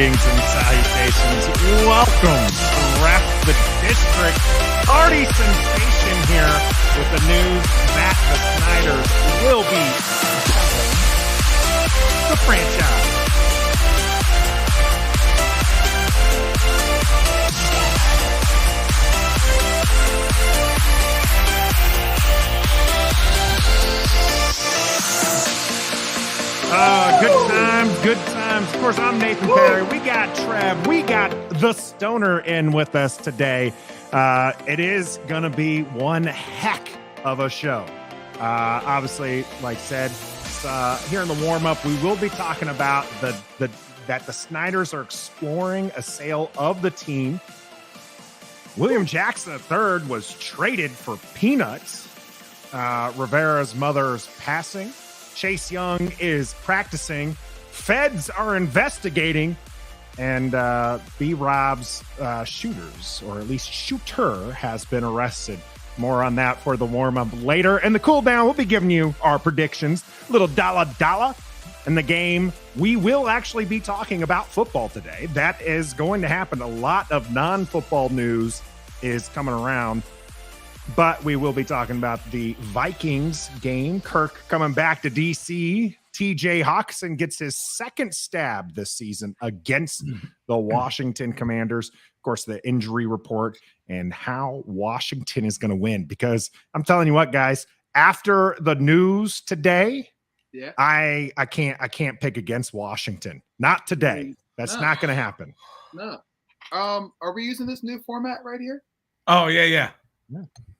Greetings and salutations. Welcome to Ref the District. Party sensation here with the news that the Snyders will be the franchise. Good times. Of course, I'm Nathan Perry. We got Trev. We got the Stoner in with us today. It is going to be one heck of a show. Obviously, like I said, here in the warm-up, we will be talking about that the Snyders are exploring a sale of the team. William Jackson III was traded for peanuts. Rivera's mother's passing. Chase Young is practicing. Feds are investigating. And B-Rob's shooters, or at least shooter, has been arrested. More on that for the warm-up later. And the cool-down, we'll be giving you our predictions. Little dollar in the game. We will actually be talking about football today. That is going to happen. A lot of non-football news is coming around. But we will be talking about the Vikings game. Kirk coming back to D.C. TJ Hawkinson gets his second stab this season against the Washington Commanders. Of course, the injury report and how Washington is going to win. Because I'm telling you what, guys, after the news today, I can't pick against Washington. Not today. That's not going to happen. No. Are we using this new format right here? Oh, yeah.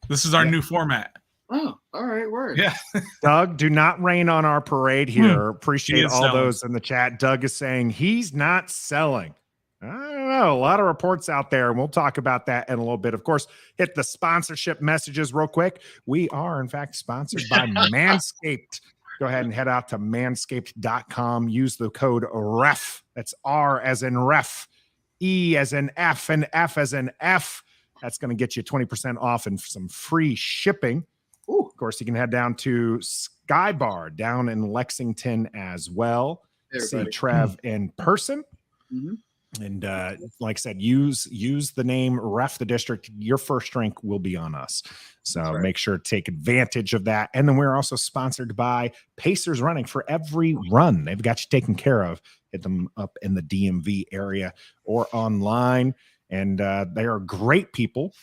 This is our new format. Oh, all right, word. Yeah. Doug, do not rain on our parade here. Appreciate all those in the chat. Doug is saying he's not selling. I don't know. A lot of reports out there, and we'll talk about that in a little bit. Of course, hit the sponsorship messages real quick. We are, in fact, sponsored by Manscaped. Go ahead and head out to manscaped.com. Use the code REF. That's R as in ref, E as in F, and F as in F. That's going to get you 20% off and some free shipping. Ooh, of course, you can head down to Sky Bar down in Lexington as well. See Trev in person. Mm-hmm. And like I said, use the name Ref the District. Your first drink will be on us. So make sure to take advantage of that. And then we're also sponsored by Pacers Running. For every run, they've got you taken care of. Hit them up in the DMV area or online. And they are great people.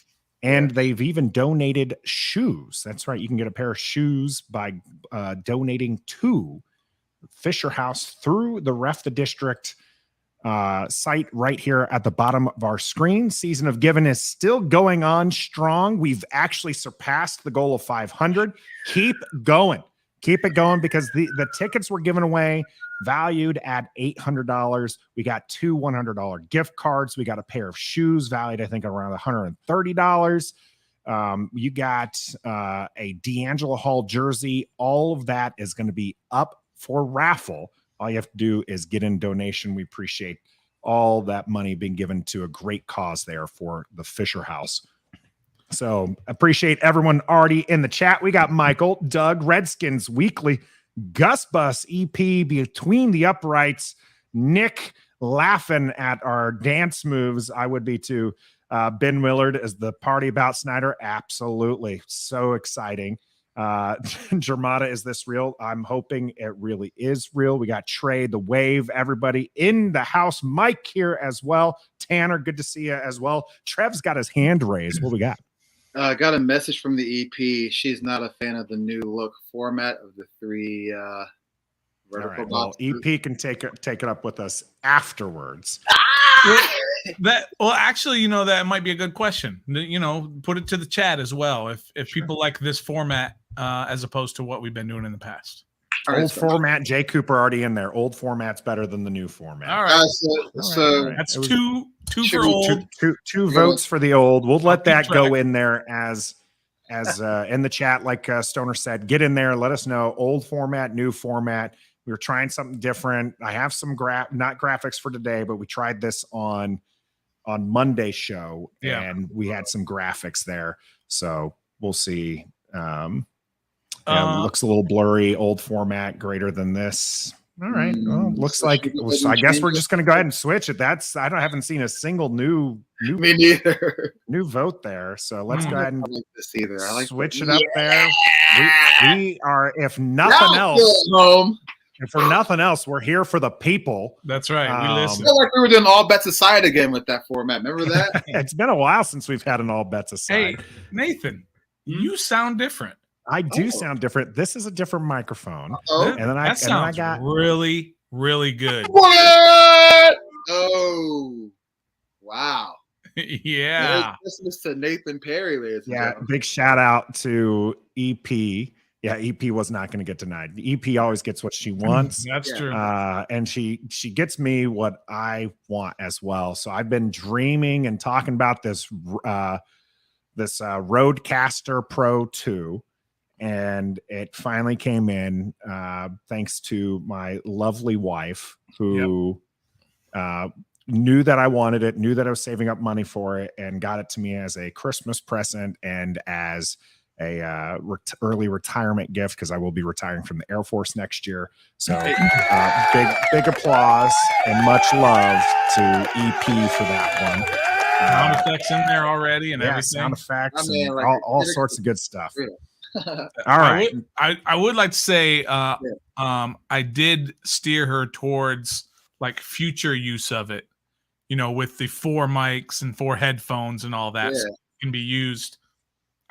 And they've even donated shoes. That's right. You can get a pair of shoes by donating to Fisher House through the Ref the District site right here at the bottom of our screen. Season of Giving is still going on strong. We've actually surpassed the goal of 500. Keep going. Keep it going because the tickets we're giving away valued at $800. We got two $100 gift cards. We got a pair of shoes valued, I think, around $130. You got a D'Angelo Hall jersey. All of that is going to be up for raffle. All you have to do is get in donation. We appreciate all that money being given to a great cause there for the Fisher House. So appreciate everyone already in the chat. We got Michael, Doug, Redskins Weekly, Gus Bus EP, Between the Uprights, Nick laughing at our dance moves. I would be too. Ben Willard is the party about Snyder. Absolutely. So exciting. Jermata, is this real? I'm hoping it really is real. We got Trey, the Wave, everybody in the house. Mike here as well. Tanner, good to see you as well. Trev's got his hand raised. What we got? Got a message from the EP. She's not a fan of the new look format of the three vertical boxes. Well, EP can take it up with us afterwards. Actually, that might be a good question. Put it to the chat as well. If people like this format as opposed to what we've been doing in the past. Old format, Jay Cooper already in there. Old format's better than the new format. All right. So that's two for old. Two votes for the old. We'll let that go in there as in the chat, like Stoner said. Get in there. Let us know. Old format, new format. We were trying something different. I have some not graphics for today, but we tried this on Monday's show, and we had some graphics there. So we'll see. Looks a little blurry. Old format, greater than this. All right. Well, looks like. So I guess we're just going to go ahead and switch it. I haven't seen a single new. Me neither. New vote there. So let's go ahead and I like this either. I like switch it up there. We are, if nothing else, and for nothing else, we're here for the people. That's right. We listen. I feel like we were doing all bets aside again with that format. Remember that? It's been a while since we've had an all bets aside. Hey, Nathan, you sound different. I do sound different. This is a different microphone. And then I got really, really good. What? Oh, wow. Yeah. This was to Nathan Perry, ladies and gentlemen. Big shout out to EP. Yeah, EP was not going to get denied. EP always gets what she wants. That's true. And she gets me what I want as well. So I've been dreaming and talking about this Rodecaster Pro 2, and it finally came in thanks to my lovely wife who knew that I wanted it, knew that I was saving up money for it, and got it to me as a Christmas present and as a early retirement gift, because I will be retiring from the Air Force next year. So big applause and much love to EP for that one. Sound effects in there already and everything. Sound effects, and like all sorts of good stuff. Yeah. All right. I would like to say I did steer her towards like future use of it, with the 4 mics and 4 headphones and all that, so it can be used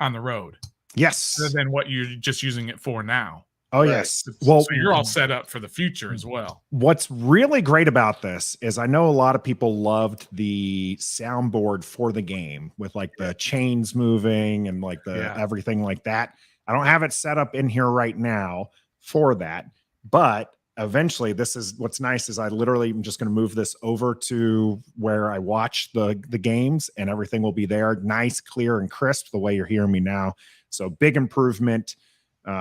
on the road. Yes. Other than what you're just using it for now. Oh, right. Yes. Well, so you're all set up for the future as well. What's really great about this is I know a lot of people loved the soundboard for the game with like the chains moving and like everything like that. I don't have it set up in here right now for that, but eventually what's nice is I literally am just going to move this over to where I watch the games, and everything will be there, nice, clear, and crisp the way you're hearing me now. So big improvement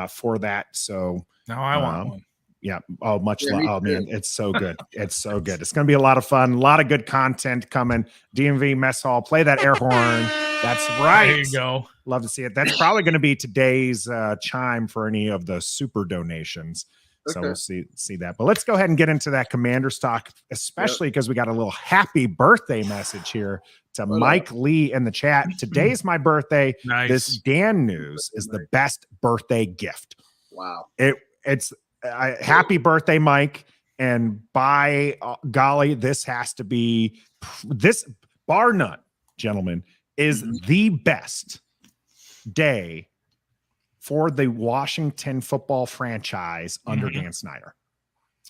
for that. So now I want one. Yeah. Oh, much love. Oh man, it's so good. It's so good. It's going to be a lot of fun. A lot of good content coming. DMV Mess Hall, play that air horn. That's right. There you go. Love to see it. That's probably going to be today's chime for any of the super donations. So we'll see that. But let's go ahead and get into that Commanders talk, especially because we got a little happy birthday message here to Mike Lee in the chat. Today's my birthday. Nice. This Dan news is the best birthday gift. Wow. It's happy birthday, Mike. And by golly, this has to be this, bar none, gentlemen, is the best day for the Washington football franchise under Dan Snyder.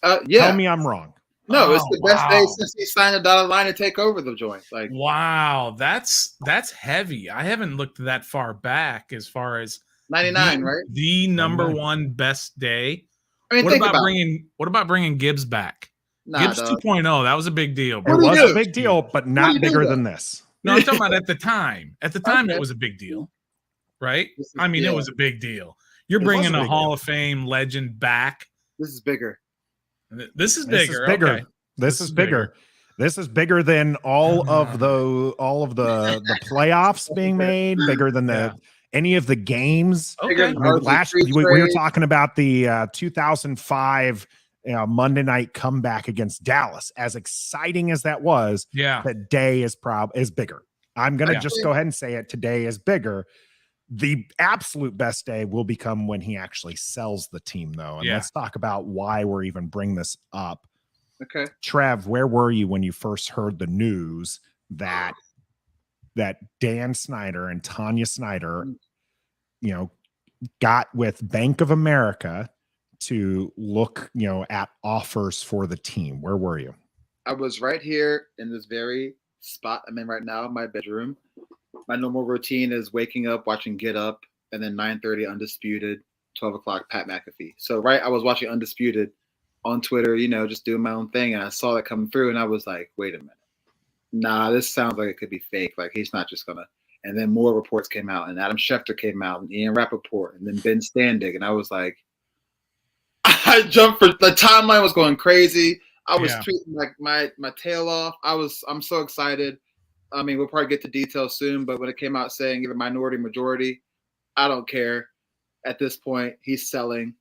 Tell me I'm wrong. No, it's the best day since he signed a dotted line to take over the joint. Like, wow, that's heavy. I haven't looked that far back as far as 99, right? The number one best day. I mean, what about bringing Gibbs back? Gibbs 2.0. That was a big deal. It was a big deal, but not bigger than this. No, I'm talking about at the time. At the time, it was a big deal. Right? I mean, it was a big deal. You're bringing a Hall of Fame legend back. This is bigger. This is bigger. Okay. This is bigger. This is bigger than all of the playoffs being made, bigger than any of the games. Okay. Last we were talking about the 2005 Monday night comeback against Dallas. As exciting as that was, the day is bigger. I'm going to just go ahead and say it. Today is bigger. The absolute best day will become when he actually sells the team, though. And let's talk about why we're even bringing this up. Okay. Trev, where were you when you first heard the news that Dan Snyder and Tanya Snyder, got with Bank of America to look, at offers for the team? Where were you? I was right here in this very spot I'm in right now in my bedroom. My normal routine is waking up, watching Get Up, and then 9:30 Undisputed, 12 o'clock Pat McAfee. So I was watching Undisputed on Twitter, just doing my own thing, and I saw that coming through, and I was like, wait a minute. Nah, this sounds like it could be fake. Like, he's not just going to. And then more reports came out, and Adam Schefter came out, and Ian Rappaport, and then Ben Standig, and I was like, I jumped for the timeline was going crazy. I was tweeting like my tail off. I'm so excited. I mean, we'll probably get to details soon, but when it came out saying either minority, majority, I don't care. At this point, he's selling.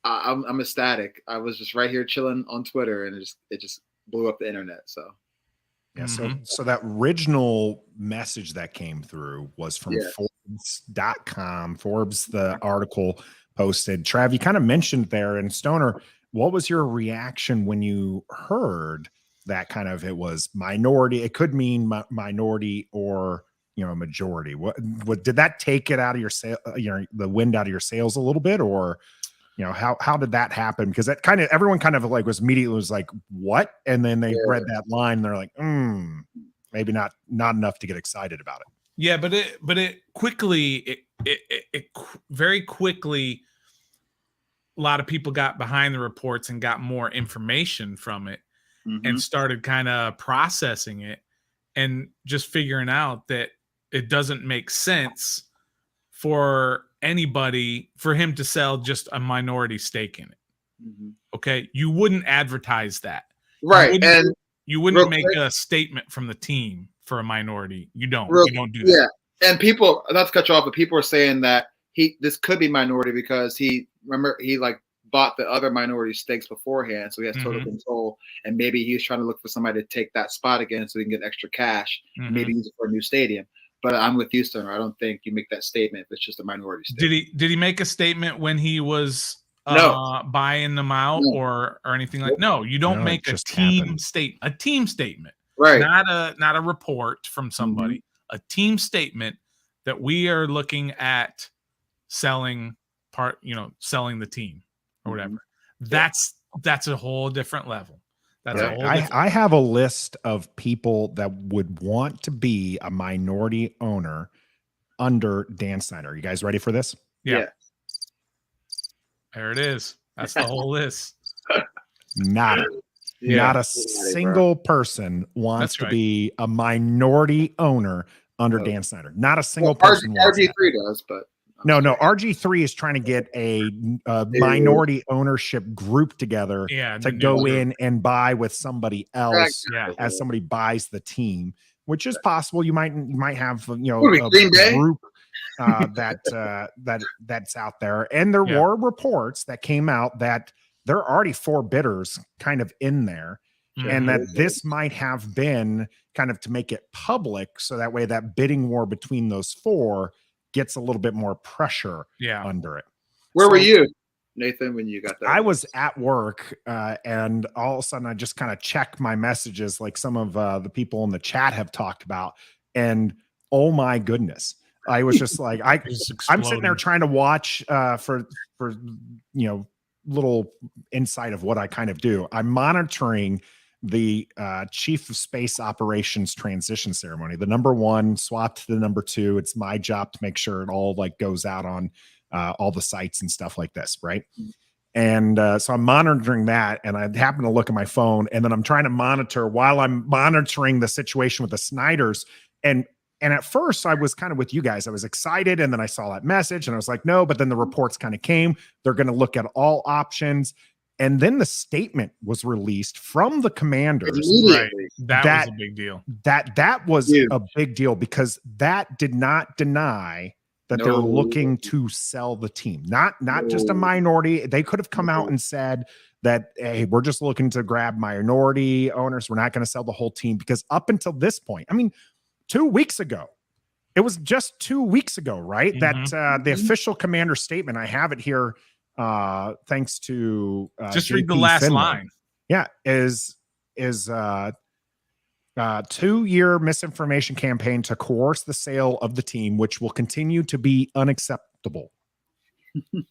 I'm ecstatic. I was just right here chilling on Twitter, and it just blew up the internet. So yeah, so that original message that came through was from Forbes.com. Forbes, the article posted. Trav, you kind of mentioned there, and Stoner, what was your reaction when you heard that kind of it was minority? It could mean minority or majority. What did that take it out of your sail? The wind out of your sails a little bit, or how did that happen? Because that everyone kind of like was immediately was like, what? And then they read that line and they're like, maybe not enough to get excited about it. Yeah, but it quickly, it very quickly, a lot of people got behind the reports and got more information from it and started kind of processing it and just figuring out that it doesn't make sense for anybody for him to sell just a minority stake in it. Okay. You wouldn't advertise that. Right. You wouldn't make a statement from the team for a minority. You don't do that. Yeah. And people, not to cut you off, but people are saying that this could be minority because he like bought the other minority stakes beforehand. So he has total control. And maybe he's trying to look for somebody to take that spot again so he can get extra cash, maybe use it for a new stadium. But I'm with you, Stoner. I don't think you make that statement if it's just a minority stake. Did he make a statement when he was buying them out or anything like? No, you don't make a team statement, right? Not a report from somebody. A team statement that we are looking at selling the team or whatever. That's a whole different level. I have a list of people that would want to be a minority owner under Dan Snyder. Are you guys ready for this? Yeah. There it is. That's the whole list. Not a single person wants to be a minority owner under Dan Snyder. Not a single person. RG3 does, but no. RG3 is trying to get a minority ownership group together to go in and buy with somebody else as somebody buys the team, which is possible. You might have a group that's out there, and there were reports that came out that there are already 4 bidders kind of in there. And that this might have been kind of to make it public, so that way that bidding war between those 4 gets a little bit more pressure under it. Where were you, Nathan, when you got that? I was at work, and all of a sudden I just kind of check my messages like some of the people in the chat have talked about. And oh my goodness, I was just like, I'm sitting there trying to watch for little insight of what I kind of do. I'm monitoring the chief of space operations transition ceremony. The number 1 swapped to the number 2. It's my job to make sure it all like goes out on all the sites and stuff like this, right? And so I'm monitoring that, and I happen to look at my phone, and then I'm trying to monitor while I'm monitoring the situation with the Snyders. And at first I was kind of with you guys. I was excited, and then I saw that message and I was like, no, but then the reports kind of came. They're going to look at all options. And then the statement was released from the Commanders. Right. That was a big deal. That was a big deal, because that did not deny that they're looking to sell the team. Not just a minority. They could have come out and said that, hey, we're just looking to grab minority owners. We're not going to sell the whole team. Because up until this point, I mean, 2 weeks ago, it was just 2 weeks ago, right? That the official Commander statement, I have it here. Thanks to just JP read the last Finley. line. Yeah, is 2-year misinformation campaign to coerce the sale of the team, which will continue to be unacceptable.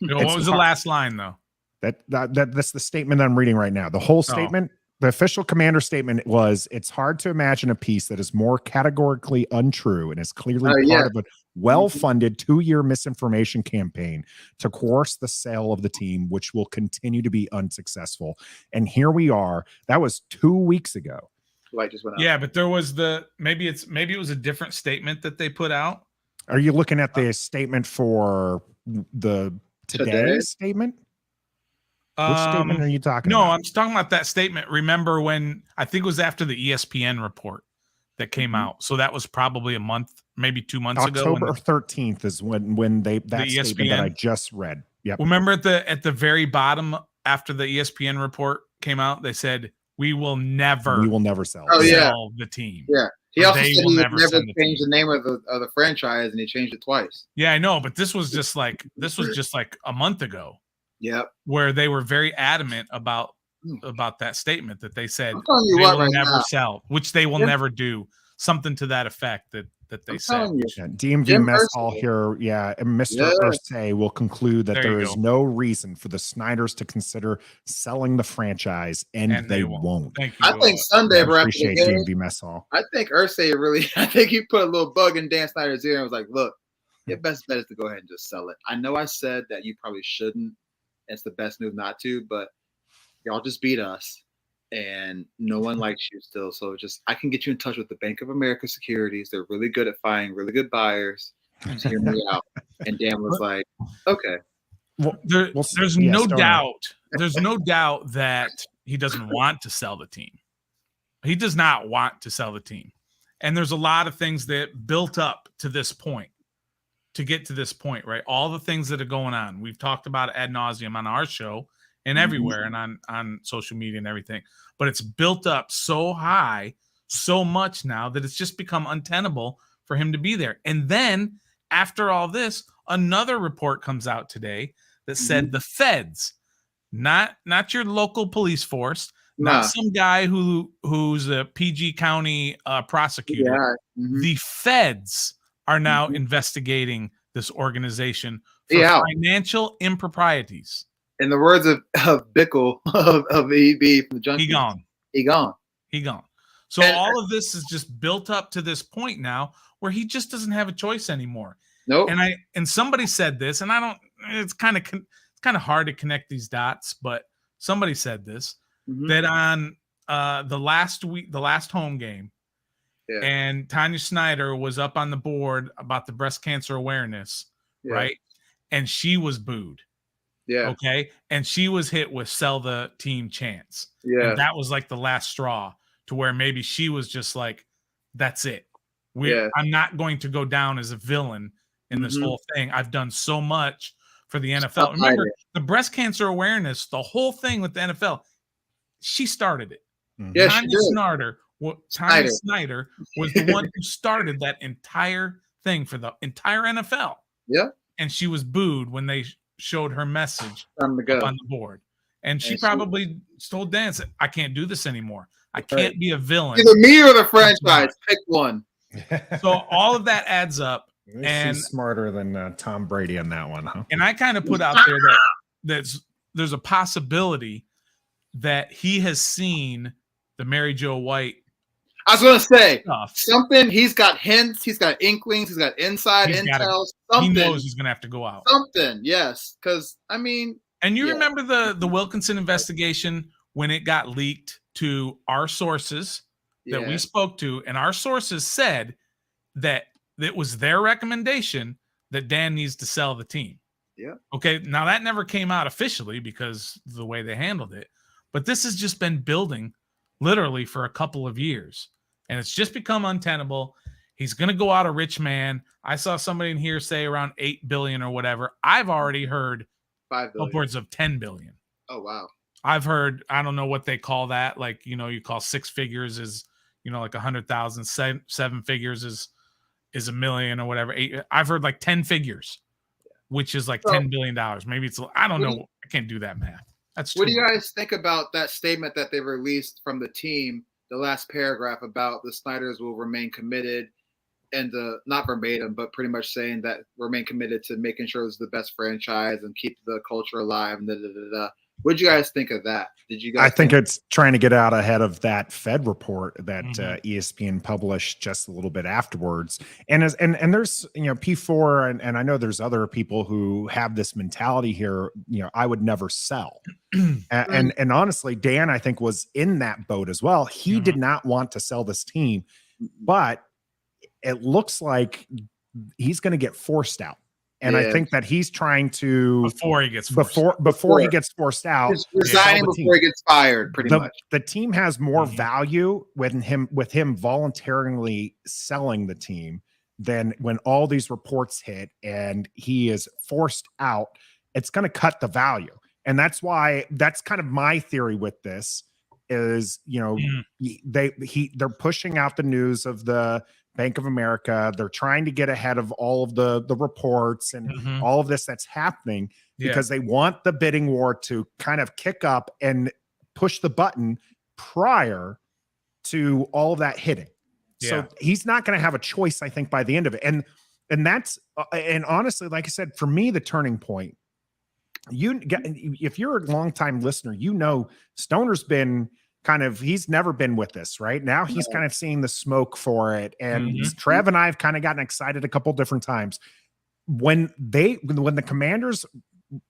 What was the last line though? That's the statement I'm reading right now. The whole statement. The official Commander statement was, it's hard to imagine a piece that is more categorically untrue and is clearly part of a well-funded 2-year misinformation campaign to coerce the sale of the team, which will continue to be unsuccessful. And here we are. That was 2 weeks ago. Light just went out. Yeah, but there was maybe it was a different statement that they put out. Are you looking at the statement for the today's statement? Which statement are you talking about? No, I'm talking about that statement. Remember when, I think it was after the ESPN report that came out. So that was probably a month, maybe 2 months ago. October 13th is when that statement ESPN? that I just read. Yep. Remember at the very bottom after the ESPN report came out, they said we will never sell. Sell the team. Yeah. He also said he would never change the name of the franchise, and he changed it twice. Yeah, I know, but this was just like a month ago. Yep. Where they were very adamant about that statement that they said they will never sell, which they will never do. Something to that effect that they said. Yeah, DMV mess all here. Yeah, and Mr. Irsay will conclude that there is no reason for the Snyders to consider selling the franchise, and they won't. Thank you. I think Sunday, I appreciate DMV mess hall. I think Irsay I think he put a little bug in Dan Snyder's ear and was like, "Look, your best bet is to go ahead and just sell it. I know I said that you probably shouldn't. It's the best move not to, but y'all just beat us." And no one likes you still. So I can get you in touch with the Bank of America Securities. They're really good at finding really good buyers. Just hear me out. And Dan was like, okay. Well, there's no doubt. There's no doubt that he doesn't want to sell the team. He does not want to sell the team. And there's a lot of things that built up to this point, to get to this point, right? All the things that are going on. We've talked about it ad nauseum on our show and everywhere and on social media and everything. But it's built up so high, so much now that it's just become untenable for him to be there. And then after all this, another report comes out today that said the feds, not your local police force, not some guy who's a PG County prosecutor. The feds are now investigating this organization for financial improprieties. In the words of Bickle of EB from the Junkies, he gone. So all of this is just built up to this point now where he just doesn't have a choice anymore. Nope. And somebody said this, and it's kind of hard to connect these dots, but somebody said this that on the last home game, and Tanya Snyder was up on the board about the breast cancer awareness, right? And she was booed. Yeah. Okay. And she was hit with sell the team chance. Yeah. And that was like the last straw to where maybe she was just like, that's it. I'm not going to go down as a villain in this whole thing. I've done so much for the NFL. Remember the breast cancer awareness, the whole thing with the NFL, she started it. Yeah, Tanya Snyder was the one who started that entire thing for the entire NFL. Yeah. And she was booed when they showed her message on the board. And she probably told Dan, I can't do this anymore. I can't be a villain. Either me or the franchise. Pick one. So all of that adds up. And she's smarter than Tom Brady on that one, huh? And I kind of put out there that there's a possibility that he has seen the Mary Jo White. I was going to say something. He's got hints. He's got inklings. He's got inside intel. Something. He knows he's going to have to go out. Something. Yes. Because, I mean. And you remember the Wilkinson investigation when it got leaked to our sources that we spoke to, and our sources said that it was their recommendation that Dan needs to sell the team. Yeah. Okay. Now that never came out officially because of the way they handled it, but this has just been building literally for a couple of years, and it's just become untenable. He's going to go out a rich man. I saw somebody in here say around 8 billion or whatever. I've already heard 5 billion. Upwards of 10 billion. Oh, wow. I've heard, I don't know what they call that. Like, you call 6 figures is, like 100,000, 7 figures is $1 million or whatever. I've heard like 10 figures, which is like $10 billion. Maybe it's, I don't know. I can't do that math. What do you guys think about that statement that they released from the team, the last paragraph about the Snyders will remain committed and not verbatim, but pretty much saying that remain committed to making sure it's the best franchise and keep the culture alive and What did you guys think of that? Did you guys? I think it's trying to get out ahead of that Fed report that ESPN published just a little bit afterwards. And there's P4 and I know there's other people who have this mentality here. I would never sell. and honestly, Dan I think was in that boat as well. He did not want to sell this team, but it looks like he's going to get forced out. And I think that he's trying to before he gets forced out, resigning before he gets fired. Pretty much, the team has more value with him voluntarily selling the team than when all these reports hit and he is forced out. it's going to cut the value. And that's why that's kind of my theory with this is, they're pushing out the news of the Bank of America. They're trying to get ahead of all of the reports and all of this that's happening because they want the bidding war to kind of kick up and push the button prior to all of that hitting. So he's not going to have a choice, I think, by the end of it. And that's, and honestly, like I said, for me, the turning point, if you're a longtime listener, Stoner's been he's never been with this right now. He's kind of seeing the smoke for it. And Trev and I have kind of gotten excited a couple different times when the Commanders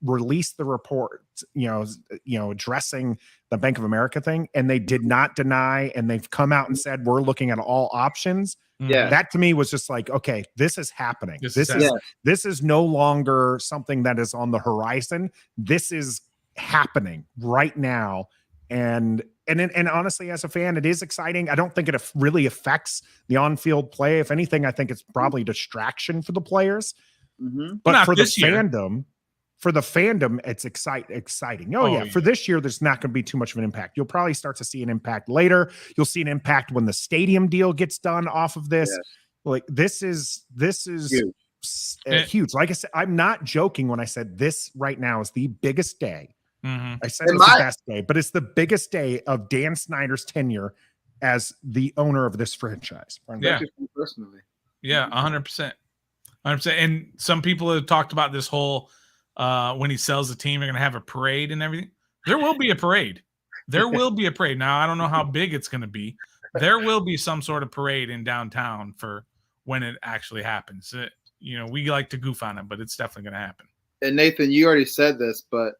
released the report, addressing the Bank of America thing, and they did not deny, and they've come out and said, we're looking at all options. Yeah. That to me was just like, okay, this is happening. This is no longer something that is on the horizon. This is happening right now. And honestly, as a fan, it is exciting. I don't think it really affects the on-field play. If anything, I think it's probably distraction for the players. But for the fandom, it's exciting. For this year, there's not going to be too much of an impact. You'll probably start to see an impact later. You'll see an impact when the stadium deal gets done off of this. Like this is huge. Like I said, I'm not joking when I said this right now is the biggest day. I said it's the best day, but it's the biggest day of Dan Snyder's tenure as the owner of this franchise. Personally. Yeah, 100%. 100%. And some people have talked about this whole when he sells the team, they're going to have a parade and everything. There will be a parade. There will be a parade. Now, I don't know how big it's going to be. There will be some sort of parade in downtown for when it actually happens. We like to goof on it, but it's definitely going to happen. And Nathan, you already said this, but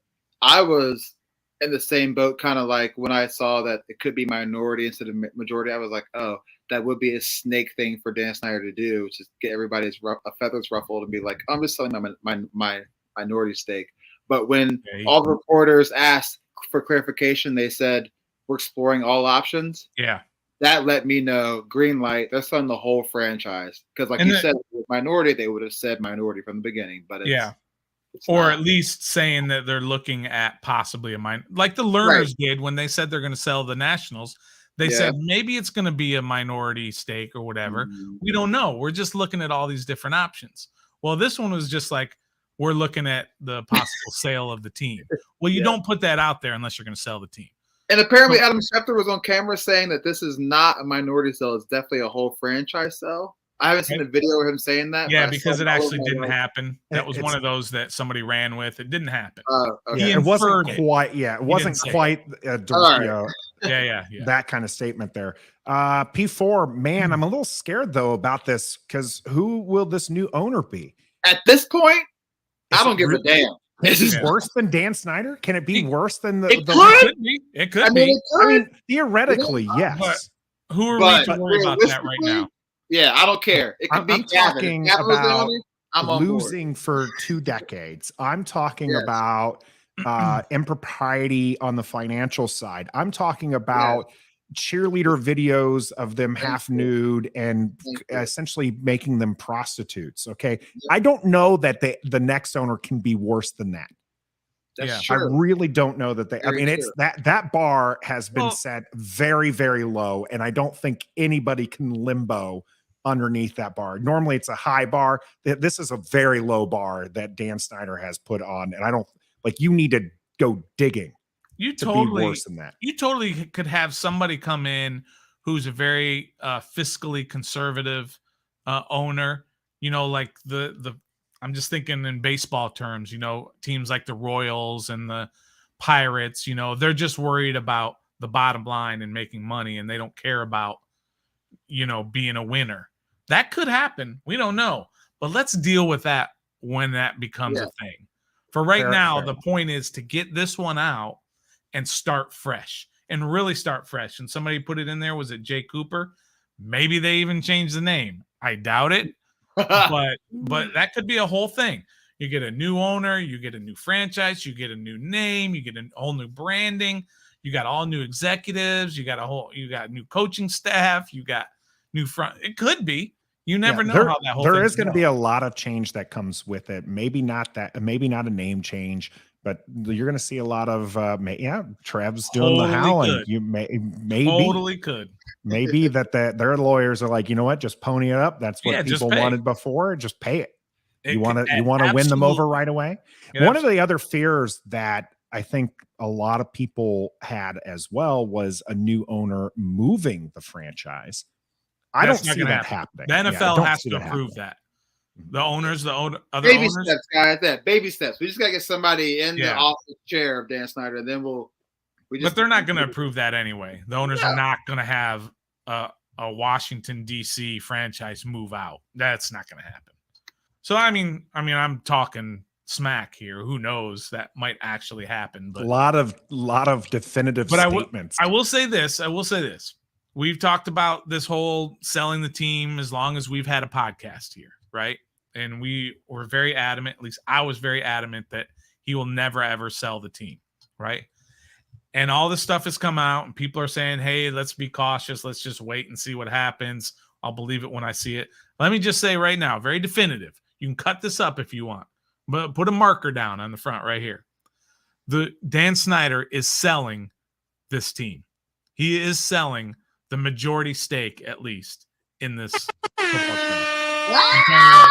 I was in the same boat, kind of like when I saw that it could be minority instead of majority. I was like, oh, that would be a snake thing for Dan Snyder to do, which is get everybody's feathers ruffled and be like, I'm just selling my minority stake. But when all the reporters asked for clarification, they said, we're exploring all options. Yeah. That let me know, green light, they're selling the whole franchise. Because like you said, with minority, they would have said minority from the beginning. But at least saying that they're looking at possibly like the Learners did when they said they're going to sell the Nationals. They said maybe it's going to be a minority stake or whatever. We don't know. We're just looking at all these different options. Well, this one was just like, we're looking at the possible sale of the team. Well, you don't put that out there unless you're going to sell the team. And apparently Adam Schefter was on camera saying that this is not a minority sale. It's definitely a whole franchise sale. I haven't seen a video of him saying that. Yeah, because it actually didn't happen. That was one of those that somebody ran with. It didn't happen. It wasn't quite. Yeah, it wasn't quite. That kind of statement there. P4, man, I'm a little scared though about this because who will this new owner be? At this point, I don't give a damn. Is this worse than Dan Snyder? Can it be worse than the? It could be. It could be. I mean, theoretically, yes. But who are we to worry about that right now? Yeah, I don't care. It could be. I'm talking about losing for 2 decades. I'm talking about impropriety on the financial side. I'm talking about cheerleader videos of them half nude and essentially making them prostitutes. Okay. I don't know that the next owner can be worse than that. That's true. I really don't know that it's that bar has been set very, very low. And I don't think anybody can limbo underneath that bar. Normally it's a high bar. This is a very low bar that Dan Snyder has put on. And I don't you need to go digging. You totally worse than that. You totally could have somebody come in who's a very fiscally conservative owner. Like I'm just thinking in baseball terms. Teams like the Royals and the Pirates. They're just worried about the bottom line and making money, and they don't care about being a winner. That could happen. We don't know, but let's deal with that when that becomes a thing. For right now, the point is to get this one out and start fresh and really start fresh. And somebody put it in there. Was it Jay Cooper? Maybe they even changed the name. I doubt it, but that could be a whole thing. You get a new owner, you get a new franchise, you get a new name, you get a whole new branding. You got all new executives. You got new coaching staff. You got new front. It could be. You never know how that whole thing there is going to be a lot of change that comes with it. Maybe not a name change, but you're going to see a lot of Trev's doing the howling. Could. You maybe totally could. Maybe that their lawyers are like, you know what, just pony it up. That's what people wanted before. Just pay it. You want to win them over right away. One of the other fears that I think a lot of people had as well was a new owner moving the franchise. I don't see that happening. The NFL has to approve that. The owners, other baby owners. Steps, guys. Baby steps. We just gotta get somebody in the office chair of Dan Snyder, and then but they're not going to approve that anyway. The owners are not going to have a Washington D.C. franchise move out. That's not going to happen. So I mean, I'm talking smack here. Who knows? That might actually happen. But a lot of definitive statements. I will say this. We've talked about this whole selling the team as long as we've had a podcast here, right? And we were very adamant, at least I was very adamant, that he will never, ever sell the team, right? And all this stuff has come out, and people are saying, hey, let's be cautious. Let's just wait and see what happens. I'll believe it when I see it. Let me just say right now, very definitive. You can cut this up if you want, but put a marker down on the front right here. Dan Snyder is selling this team. He is selling the majority stake, at least, in this football team.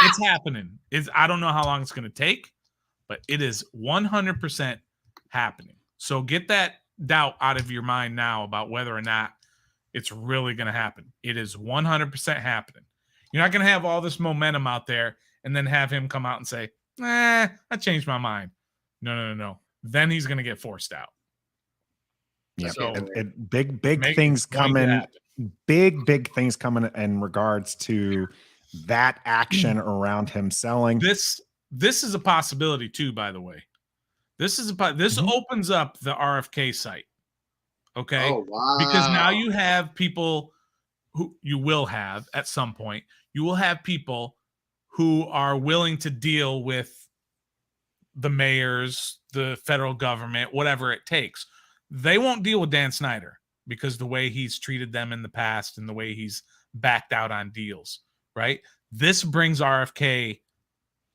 It's happening. I don't know how long it's going to take, but it is 100% happening. So get that doubt out of your mind now about whether or not it's really going to happen. It is 100% happening. You're not going to have all this momentum out there and then have him come out and say, I changed my mind. No. Then he's going to get forced out. Yeah, so big things coming. Big things coming in regards to that action around him selling. This is a possibility too, by the way. This opens up the RFK site. Okay. Oh, wow. Because now you have people who you will have at some point. You will have people who are willing to deal with the mayors, the federal government, whatever it takes. They won't deal with Dan Snyder because the way he's treated them in the past and the way he's backed out on deals, right? This brings RFK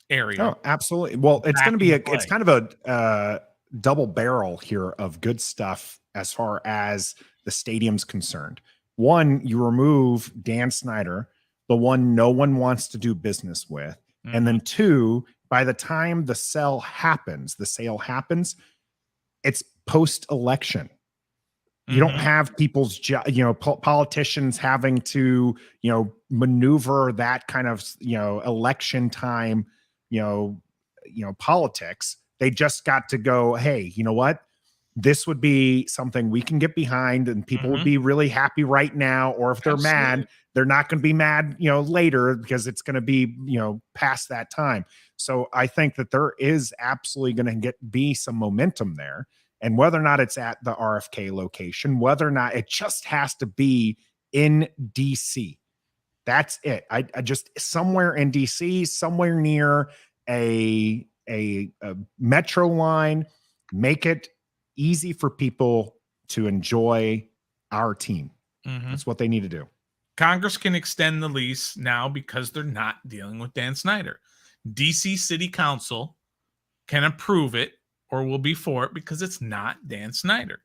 area. Oh, absolutely. Well, it's going to be it's kind of a double barrel here of good stuff as far as the stadium's concerned. One, you remove Dan Snyder, the one no one wants to do business with. Mm-hmm. And then two, by the time the sale happens, it's post-election. You don't have people's, politicians having to, maneuver that kind of, election time, politics. They just got to go, hey, you know what? This would be something we can get behind and people would be really happy right now. Or if they're mad, they're not going to be mad, later because it's going to be, past that time. So I think that there is absolutely going to be some momentum there. And whether or not it's at the RFK location, whether or not it just has to be in DC. That's it. I just somewhere in DC, somewhere near a metro line, make it easy for people to enjoy our team. That's what they need to do. Congress can extend the lease now because they're not dealing with Dan Snyder. DC City Council can approve it or will be for it because it's not Dan Snyder.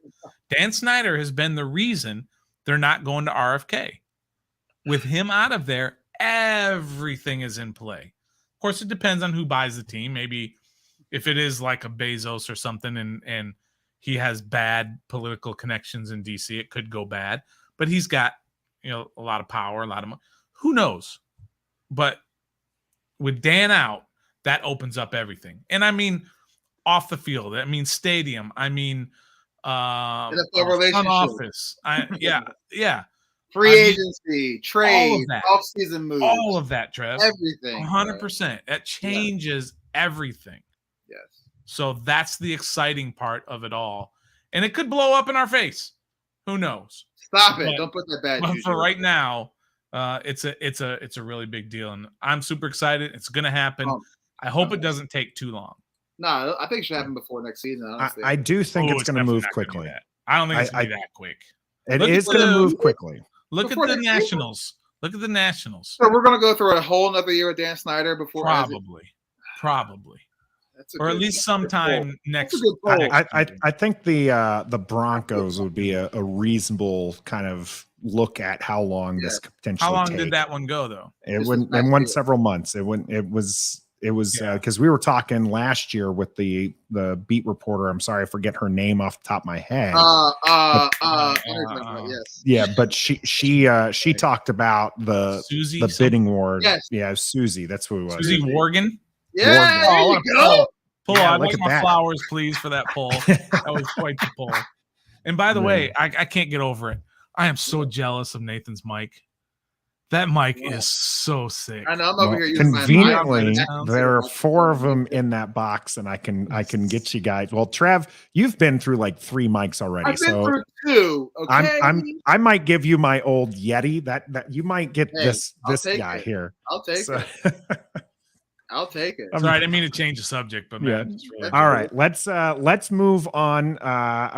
Dan Snyder has been the reason they're not going to RFK. With him out of there, everything is in play. Of course, it depends on who buys the team. Maybe if it is like a Bezos or something and he has bad political connections in DC, it could go bad. But he's got, a lot of power, a lot of money. Who knows? But with Dan out, that opens up everything. And I mean, off the field, I mean, stadium, I mean, front office. Yeah. Free agency, trade, off-season moves. All of that, Trev. Everything. 100%. That changes everything. Yes. So that's the exciting part of it all. And it could blow up in our face. Who knows? Stop it. Don't put that bad juju. For right now, it's a really big deal. And I'm super excited. It's going to happen. I hope it doesn't take too long. No, I think it should happen before next season. Honestly. I do think it's going to move quickly. I don't think it's going to be that quick. It is going to move quickly. Look at the Nationals. Look at the Nationals. So we're gonna go through a whole another year with Dan Snyder before Probably. Or at least poll. sometime next. That's a good poll. I think the Broncos would be a reasonable kind of look at how long this could potentially How long take. did that one go though? It went several months. It was because we were talking last year with the beat reporter. I'm sorry, I forget her name off the top of my head. Yes. Yeah, but she talked about the bidding war. Yes. Yeah, Susie. That's who it was. Susie Morgan. Yeah, there you go. Pull Yeah, on. look I at want my that. flowers, please, for that poll. That was quite the poll. And by the way, I can't get over it. I am so jealous of Nathan's mic. That mic is so sick. I know. I'm over here using conveniently, my there are 4 of them in that box, and I can get you guys. Well, Trev, you've been through like 3 mics already, I've been through 2. Okay, I might give you my old Yeti. That you might get this guy here. I'll take it. I'll take it. Sorry, I didn't mean to change the subject, but man, really all right. Let's move on.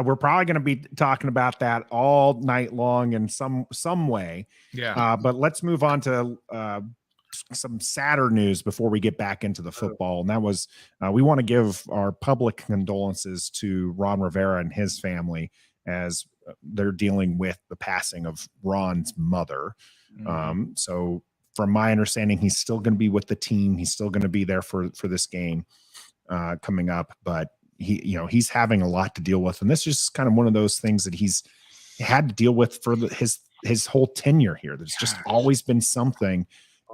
We're probably going to be talking about that all night long in some way. Yeah. But let's move on to some sadder news before we get back into the football. And that was we want to give our public condolences to Ron Rivera and his family as they're dealing with the passing of Ron's mother. So from my understanding, he's still going to be with the team. He's still going to be there for this game coming up, but he's having a lot to deal with. And this is just kind of one of those things that he's had to deal with for his whole tenure here. There's just always been something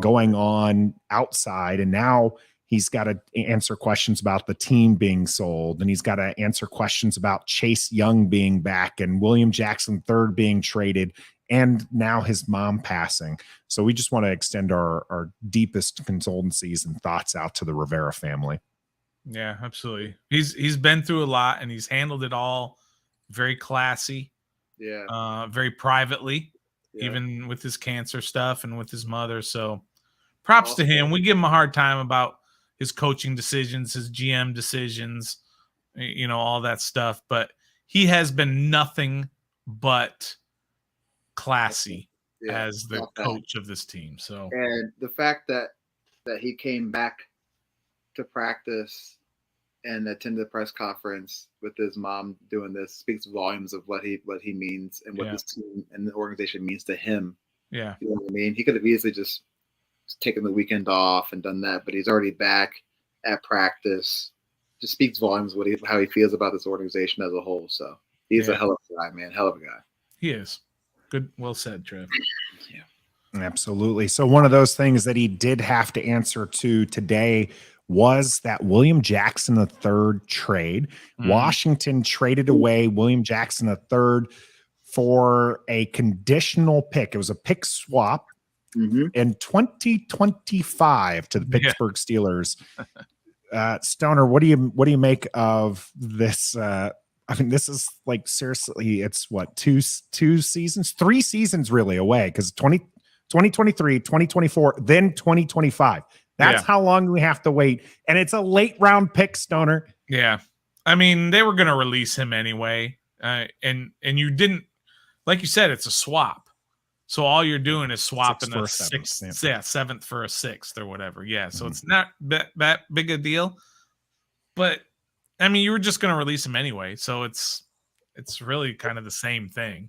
going on outside. And now he's got to answer questions about the team being sold. And he's got to answer questions about Chase Young being back and William Jackson III being traded, and now his mom passing. So we just want to extend our deepest condolences and thoughts out to the Rivera family. Yeah, absolutely. He's been through a lot, and he's handled it all very classy. Yeah. Very privately, even with his cancer stuff and with his mother. So props to him. We give him a hard time about his coaching decisions, his GM decisions, all that stuff. But he has been nothing but classy as the coach of this team. So, and the fact that he came back to practice and attended the press conference with his mom doing this speaks volumes of what he means and what this team and the organization means to him. Yeah, you know what I mean. He could have easily just taken the weekend off and done that, but he's already back at practice. Just speaks volumes of how he feels about this organization as a whole. So he's a hell of a guy, man. Hell of a guy. He is. Good. Well said, Trev. Yeah, absolutely. So one of those things that he did have to answer to today was that William Jackson III trade. Washington traded away William Jackson III for a conditional pick. It was a pick swap in 2025 to the Pittsburgh Steelers. Stoner, what do you make of this? I mean, this is like seriously, it's what, 3 seasons really away, because 2023, 2024, then 2025. That's how long we have to wait. And it's a late round pick, Stoner. Yeah. I mean, they were going to release him anyway. And you didn't, like you said, it's a swap. So all you're doing is swapping a seventh for a sixth or whatever. Yeah. So it's not that big a deal. But I mean, you were just going to release him anyway, so it's really kind of the same thing.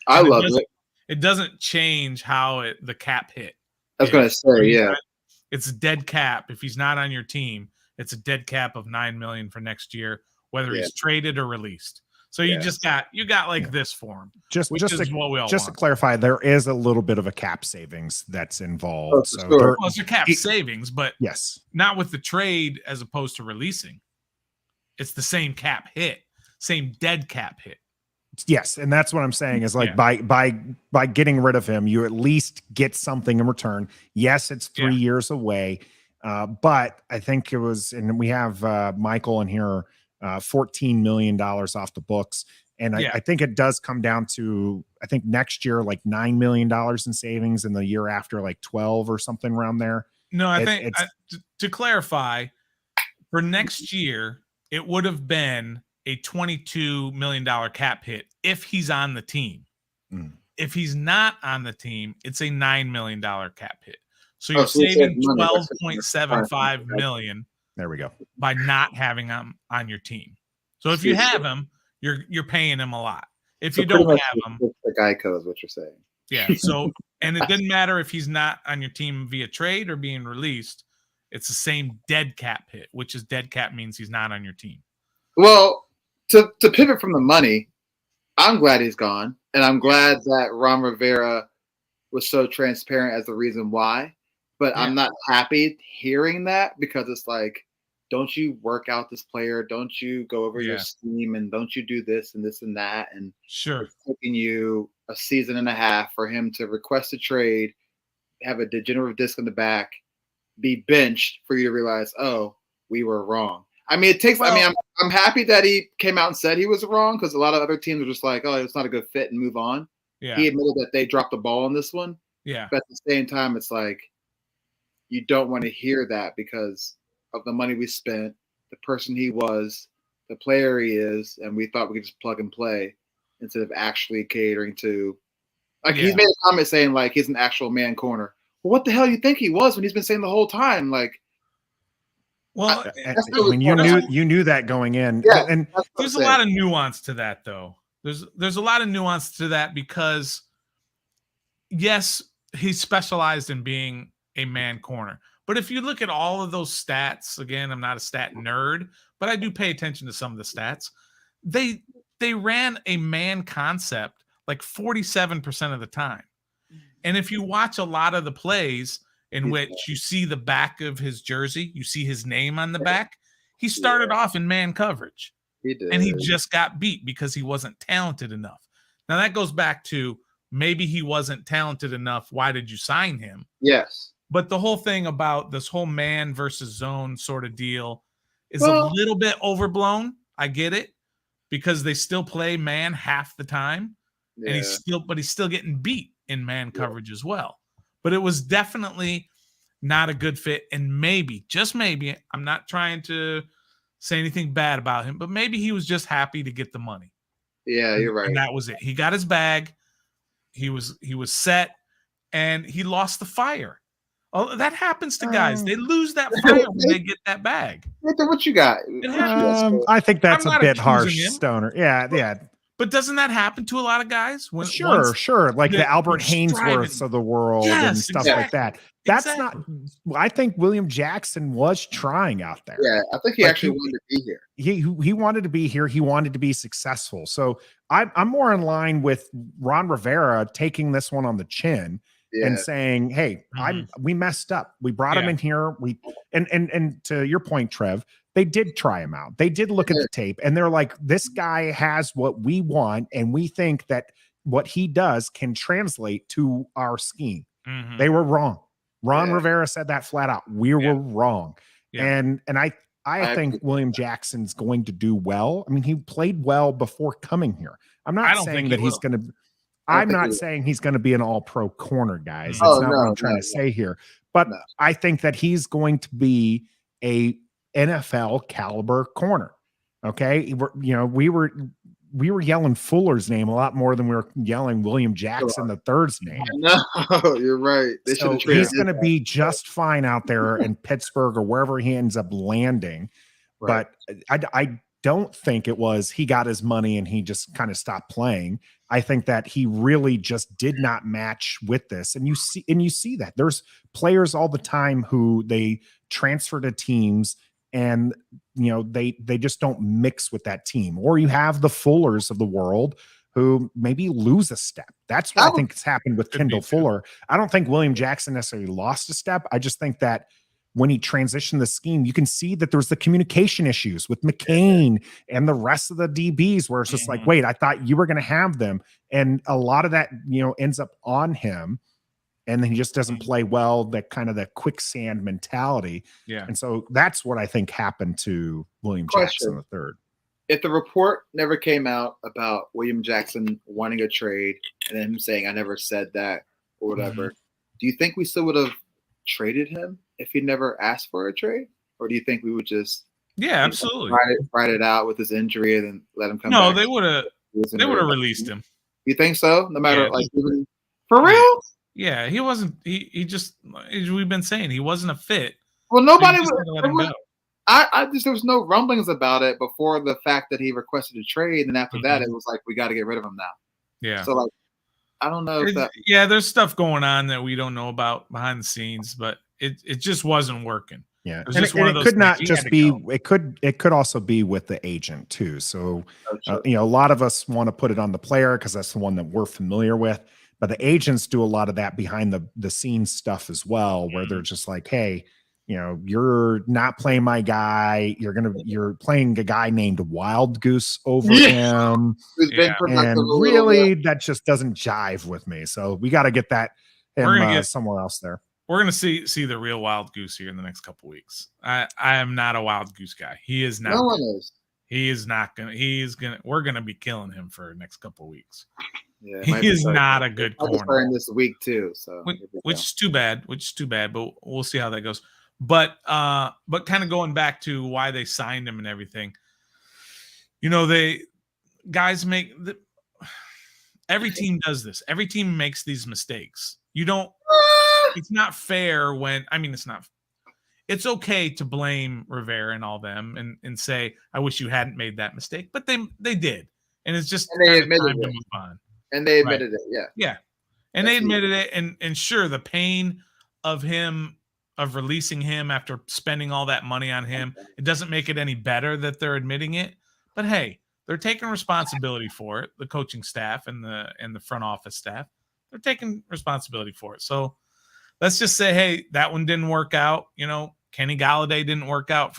I love it. It doesn't change how the cap hit. I was going to say, it's a dead cap. If he's not on your team, it's a dead cap of $9 million for next year, whether he's traded or released. So you got like this for him. Just what we all want. To clarify, there is a little bit of a cap savings that's involved. Oh, so sure. Well, it's a cap savings, but not with the trade as opposed to releasing. It's the same cap hit, same dead cap hit. Yes, and that's what I'm saying is like by getting rid of him, you at least get something in return. Yes, it's 3 years away, but I think it was, and we have Michael in here, $14 million off the books, and I think it does come down to, I think next year like $9 million in savings, and the year after like 12 or something around there. No, I think to clarify, for next year, it would have been a $22 million cap hit if he's on the team. if he's not on the team, it's a $9 million cap hit. So you're so saving money. $12.75 million. There we go. By not having him on your team. So if you have him, you're paying him a lot. If you don't have him, the Geico is what you're saying. Yeah. So, and it didn't matter if he's not on your team via trade or being released. It's the same dead cap hit, which is dead cap means he's not on your team. Well, to pivot from the money, I'm glad he's gone, and I'm glad that Ron Rivera was so transparent as the reason why. But I'm not happy hearing that, because it's like, don't you work out this player? Don't you go over your scheme, and don't you do this and this and that? And it's taking you a season and a half for him to request a trade, have a degenerative disc in the back, be benched for you to realize, oh, we were wrong. I mean, it takes. I'm happy that he came out and said he was wrong, because a lot of other teams are just like, oh, it's not a good fit and move on. Yeah. He admitted that they dropped the ball on this one. Yeah. But at the same time, it's like, you don't want to hear that because of the money we spent, the person he was, the player he is, and we thought we could just plug and play instead of actually catering to. Like, he's made a comment saying like he's an actual man corner. Well, what the hell do you think he was when he's been saying the whole time? Like, well, when you knew that going in. Yeah, and there's a lot of nuance to that, though. There's a lot of nuance to that, because yes, he's specialized in being a man corner. But if you look at all of those stats, again, I'm not a stat nerd, but I do pay attention to some of the stats. They ran a man concept like 47% of the time. And if you watch a lot of the plays in which you see the back of his jersey, you see his name on the back, he started off in man coverage. He did. And he just got beat because he wasn't talented enough. Now that goes back to maybe he wasn't talented enough. Why did you sign him? Yes. But the whole thing about this whole man versus zone sort of deal is a little bit overblown. I get it, because they still play man half the time, and he's still getting beat in man coverage as well. But it was definitely not a good fit, and maybe, just maybe, I'm not trying to say anything bad about him, but maybe he was just happy to get the money. Yeah, you're right. And that was it. He got his bag. He was set, and he lost the fire. Oh, that happens to guys. They lose that fire when they get that bag. What you got? I think that's a bit harsh, Stoner. Yeah. But doesn't that happen to a lot of guys? Sure. Like the Albert Hainsworths of the world and stuff like that. That's not. I think William Jackson was trying out there. Yeah, I think he actually wanted to be here. He wanted to be here. He wanted to be successful. So I'm more in line with Ron Rivera taking this one on the chin. And saying, hey, we messed up. We brought him in here. And to your point, Trev, they did try him out. They did look at the tape, and they're like, this guy has what we want, and we think that what he does can translate to our scheme. They were wrong. Ron Rivera said that flat out. We were wrong. And I think William Jackson's going to do well. I mean, he played well before coming here. I'm not saying that he's going to. I'm not saying he's going to be an all-pro corner, guys. That's not what I'm trying to say here. But I think that he's going to be a NFL caliber corner. Okay, we were yelling Fuller's name a lot more than we were yelling William Jackson III's name. No, you're right. So he's going to be just fine out there in Pittsburgh or wherever he ends up landing. Right. But I don't think it was he got his money and he just kind of stopped playing. I think that he really just did not match with this. And you see that there's players all the time who they transfer to teams and they just don't mix with that team. Or you have the Fullers of the world who maybe lose a step. That's what I think has happened with Kendall Fuller. I don't think William Jackson necessarily lost a step. I just think that when he transitioned the scheme, you can see that there was the communication issues with McCain and the rest of the DBs where it's just like, wait, I thought you were going to have them. And a lot of that, ends up on him. And then he just doesn't play well, that kind of the quicksand mentality. Yeah. And so that's what I think happened to William Jackson III. If the report never came out about William Jackson wanting a trade and then him saying, I never said that or whatever, do you think we still would have traded him if he never asked for a trade? Or do you think we would just absolutely ride it out with his injury and then let him come back? No, they would have released him. You think so? No matter even for Yeah. real? Yeah, he wasn't. He just. We've been saying he wasn't a fit. Well, So nobody you just was. had to let him go. I just there was no rumblings about it before the fact that he requested a trade, and after that, it was like we got to get rid of him now. Yeah. So like, I don't know if that. Yeah, there's stuff going on that we don't know about behind the scenes, but it just wasn't working. Yeah, It, and it could not just be. It could also be with the agent too. So a lot of us want to put it on the player because that's the one that we're familiar with. But the agents do a lot of that behind the scenes stuff as well, where they're just like, hey, you're not playing my guy. You're playing a guy named Wild Goose over him. Who's been and really that just doesn't jive with me. So we got to get that somewhere else there. We're gonna see the real Wild Goose here in the next couple weeks. I am not a Wild Goose guy. He is not. No one is. He is not gonna. We're gonna be killing him for the next couple weeks. Yeah, he is not a good corner. In this week too, so which is too bad. But we'll see how that goes. But kind of going back to why they signed him and everything. Every team does this. Every team makes these mistakes. It's not fair it's okay to blame Rivera and all them and say, I wish you hadn't made that mistake, but they did. And it's just time to move on. And they admitted it. Yeah. Yeah. And they admitted it. And sure, the pain of releasing him after spending all that money on him, it doesn't make it any better that they're admitting it. But hey, they're taking responsibility for it. The coaching staff and the front office staff, they're taking responsibility for it. So let's just say, hey, that one didn't work out. Kenny Galladay didn't work out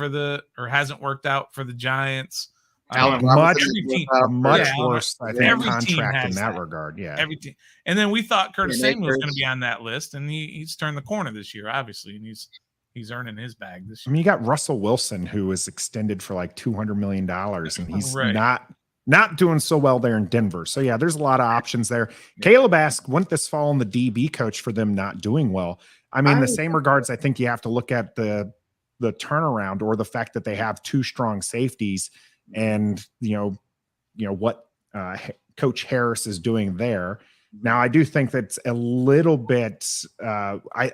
hasn't worked out for the Giants. Much worse, I think, contract in that regard. Yeah. Every team. And then we thought Curtis Samuel was going to be on that list, and he's turned the corner this year, obviously, and he's earning his bag this year. I mean, you got Russell Wilson, who was extended for like $200 million, and he's not doing so well there in Denver. So yeah, there's a lot of options there. Yeah. Caleb asked, wouldn't this fall on the DB coach for them not doing well? I mean, in the same regards, I think you have to look at the turnaround or the fact that they have two strong safeties, and what Coach Harris is doing there. Now, I do think that's a little bit I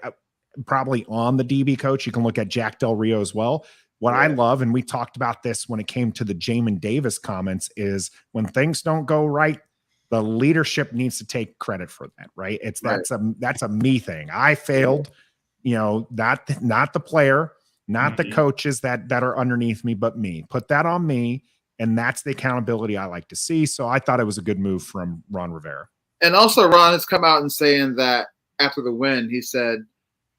probably on the DB coach. You can look at Jack Del Rio as well. What I love, and we talked about this when it came to the Jamin Davis comments, is when things don't go right, the leadership needs to take credit for that, right? That's a me thing. I failed, not the player, not the coaches that are underneath me, but me. Put that on me, and that's the accountability I like to see. So I thought it was a good move from Ron Rivera. And also, Ron has come out and saying that after the win, he said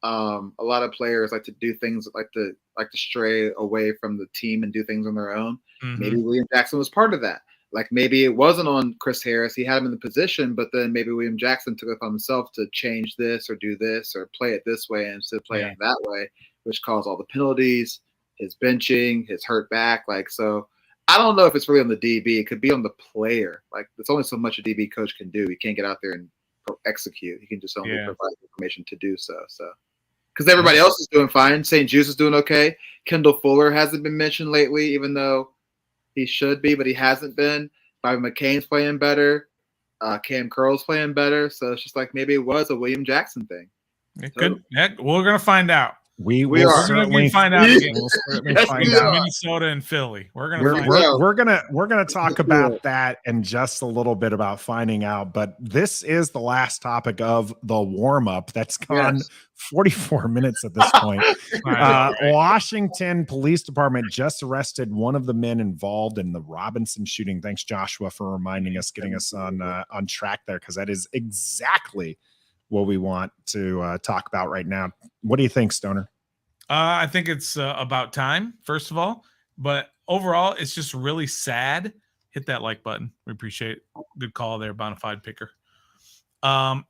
a lot of players like to do things like to stray away from the team and do things on their own. Mm-hmm. Maybe William Jackson was part of that. Like maybe it wasn't on Chris Harris. He had him in the position, but then maybe William Jackson took it upon himself to change this or do this or play it this way instead of playing it that way, which caused all the penalties, his benching, his hurt back. Like, so I don't know if it's really on the DB. It could be on the player. Like, there's only so much a DB coach can do. He can't get out there and execute. He can just only provide information to do so. So, because everybody else is doing fine. St. Juice is doing okay. Kendall Fuller hasn't been mentioned lately, even though he should be, but he hasn't been. Bobby McCain's playing better. Cam Curl's playing better. So it's just like maybe it was a William Jackson thing. It could. Yeah, we're going to find out. We will certainly find out again. We'll certainly find out. Minnesota and Philly. We're gonna talk about that in just a little bit about finding out. But this is the last topic of the warm up. That's gone 44 minutes at this point. Washington Police Department just arrested one of the men involved in the Robinson shooting. Thanks, Joshua, for reminding us, getting us on track there, because that is exactly what we want to talk about right now. What do you think, Stoner? I think it's about time, first of all. But overall, it's just really sad. Hit that like button. We appreciate it. Good call there, Bonafide Picker.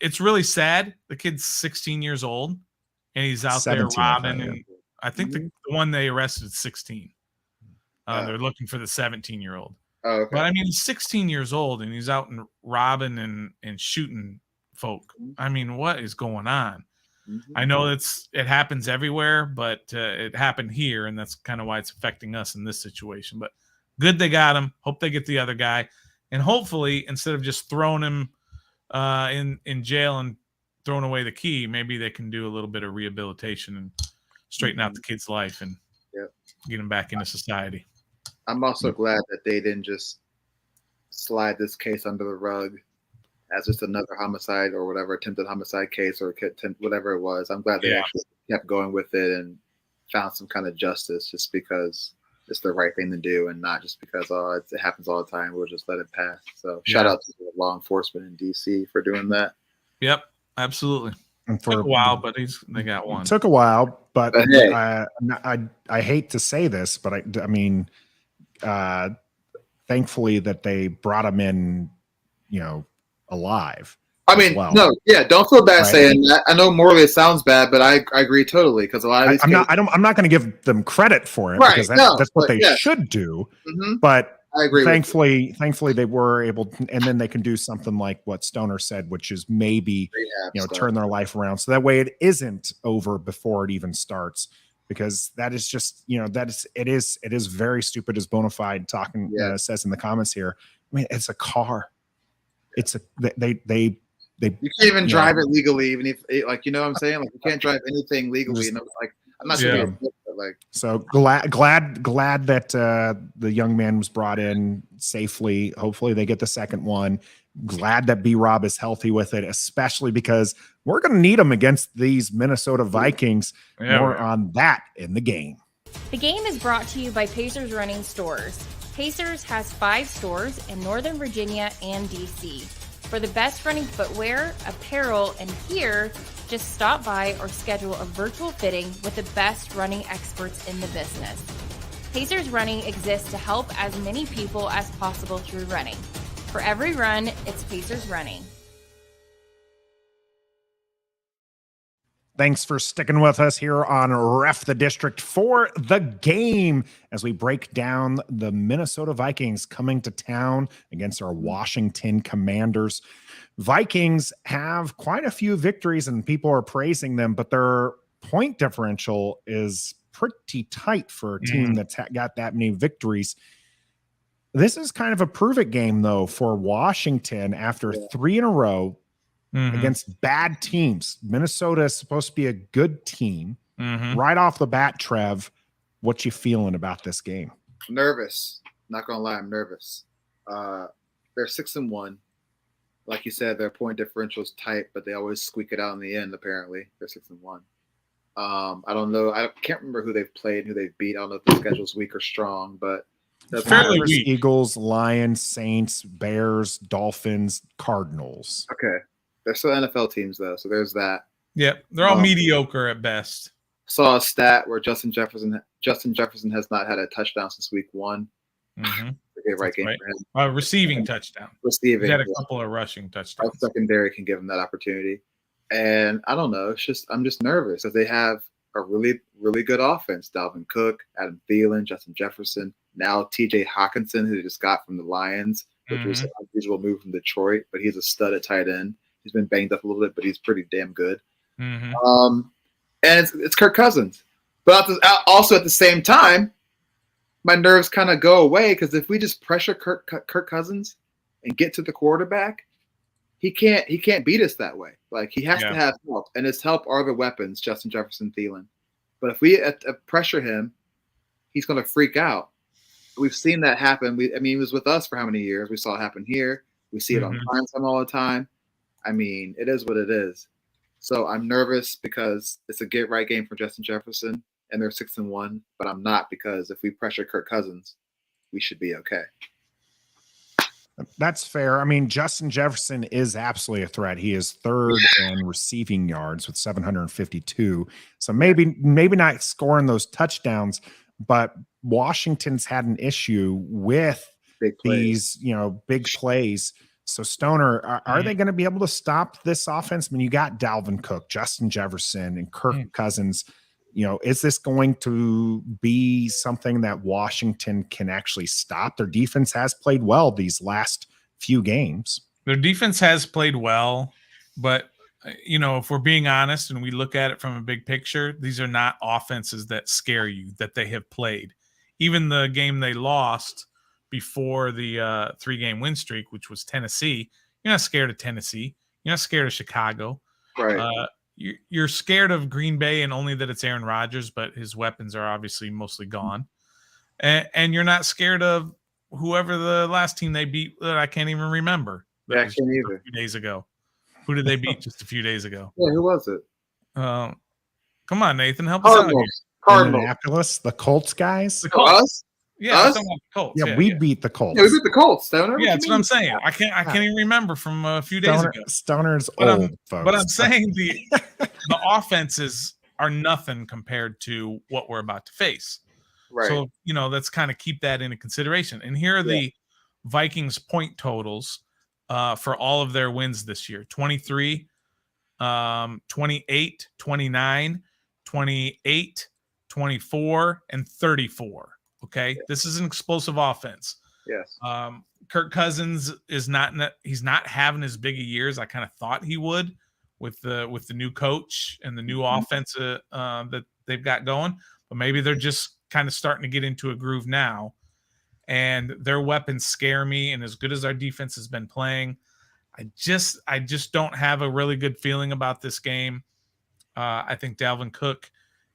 It's really sad. The kid's 16 years old, and he's out there robbing. And I think the one they arrested is 16. They're looking for the 17-year-old. Oh, okay. But, I mean, he's 16 years old, and he's out and robbing and shooting folk. I mean, what is going on? I know it happens everywhere, but it happened here, and that's kind of why it's affecting us in this situation. But good they got him. Hope they get the other guy, and hopefully instead of just throwing him in jail and thrown away the key, maybe they can do a little bit of rehabilitation and straighten out the kid's life and get him back into society. I'm also glad that they didn't just slide this case under the rug as just another homicide or whatever, attempted homicide case or whatever it was. I'm glad they actually kept going with it and found some kind of justice, just because it's the right thing to do and not just because it happens all the time. We'll just let it pass. So shout out to the law enforcement in DC for doing that. Yep, absolutely. And took a while, but they got one. It took a while, but hey. I hate to say this, but I mean, thankfully that they brought him in, alive. I mean, don't feel bad saying that. I know morally it sounds bad, but I agree totally, because a lot of these I'm not going to give them credit for it, because that's what they should do. But I agree. Thankfully they were able to, and then they can do something like what Stoner said, which is maybe turn their life around, so that way it isn't over before it even starts. Because that is just it is very stupid, as Bonafide talking says in the comments here. I mean, it's a car. It's they you can't even drive it legally, even if what I'm saying, like you can't drive anything legally. Like I'm not sure. Like, so glad that the young man was brought in safely. Hopefully they get the second one. Glad that B-Rob is healthy with it, especially because we're going to need him against these Minnesota Vikings. More on that in the game. The game is brought to you by Pacers Running Stores. Pacers has 5 stores in Northern Virginia and DC. For the best running footwear, apparel, and gear, just stop by or schedule a virtual fitting with the best running experts in the business. Pacers Running exists to help as many people as possible through running. For every run, it's Pacers Running. Thanks for sticking with us here on Ref the District for the game as we break down the Minnesota Vikings coming to town against our Washington Commanders. Vikings have quite a few victories and people are praising them, but their point differential is pretty tight for a team that's got that many victories. This is kind of a prove-it game, though, for Washington after 3 in a row. Against bad teams. Minnesota is supposed to be a good team. Right off the bat, Trev, what you feeling about this game? Nervous. Not gonna lie, I'm nervous. They're 6-1. Like you said, their point differential is tight, but they always squeak it out in the end. Apparently, they're 6-1. I don't know. I can't remember who they've played, who they've beat. I don't know if the schedule's weak or strong, but fairly weak. Eagles, Lions, Saints, Bears, Dolphins, Cardinals. Okay. They're still NFL teams, though, so there's that. Yep, they're all mediocre at best. Saw a stat where Justin Jefferson has not had a touchdown since week 1. Right game for him. Receiving touchdown. Receiving. He had a couple of rushing touchdowns. Our secondary can give him that opportunity, and I don't know. I'm just nervous because they have a really, really good offense. Dalvin Cook, Adam Thielen, Justin Jefferson, now T.J. Hawkinson, who they just got from the Lions, which was an unusual move from Detroit, but he's a stud at tight end. He's been banged up a little bit, but he's pretty damn good. And it's Kirk Cousins. But also at the same time, my nerves kind of go away because if we just pressure Kirk Cousins and get to the quarterback, he can't beat us that way. Like he has to have help, and his help are the weapons, Justin Jefferson, Thielen. But if we pressure him, he's going to freak out. We've seen that happen. He was with us for how many years? We saw it happen here. We see it on primetime all the time. I mean, it is what it is. So I'm nervous because it's a get-right game for Justin Jefferson, and they're 6-1. But I'm not, because if we pressure Kirk Cousins, we should be okay. That's fair. I mean, Justin Jefferson is absolutely a threat. He is third in receiving yards with 752. So maybe not scoring those touchdowns, but Washington's had an issue with these, big plays. So Stoner, are they going to be able to stop this offense? I mean, you got Dalvin Cook, Justin Jefferson, and Kirk Cousins. Is this going to be something that Washington can actually stop? Their defense has played well these last few games. Their defense has played well, but if we're being honest and we look at it from a big picture, these are not offenses that scare you that they have played. Even the game they lost before the 3-game win streak, which was Tennessee, You're not scared of Tennessee. You're not scared of Chicago. Right. You're scared of Green Bay, and only that it's Aaron Rodgers, but his weapons are obviously mostly gone. And you're not scared of whoever the last team they beat that I can't even remember. Yeah, I can't either. A few days ago. Who did they beat just a few days ago? Yeah, who was it? Come on, Nathan, help us out here. Cardinals. Indianapolis, the Colts guys. The Colts. Us? Yeah, Us? I'm talking about the Colts. Yeah, we beat the Colts. Yeah, we beat the Colts. Stoner. Yeah, that's what I'm saying. I can't even remember from a few days ago. Stoner's But old, folks. But I'm saying the offenses are nothing compared to what we're about to face. Right. So, let's kind of keep that into consideration. And here are the Vikings point totals for all of their wins this year. 23, 28, 29, 28, 24, and 34. Okay. Yeah. This is an explosive offense. Yes. Kirk Cousins he's not having as big a year as I kind of thought he would with the new coach and the new offense that they've got going, but maybe they're just kind of starting to get into a groove now, and their weapons scare me. And as good as our defense has been playing, I just don't have a really good feeling about this game. I think Dalvin Cook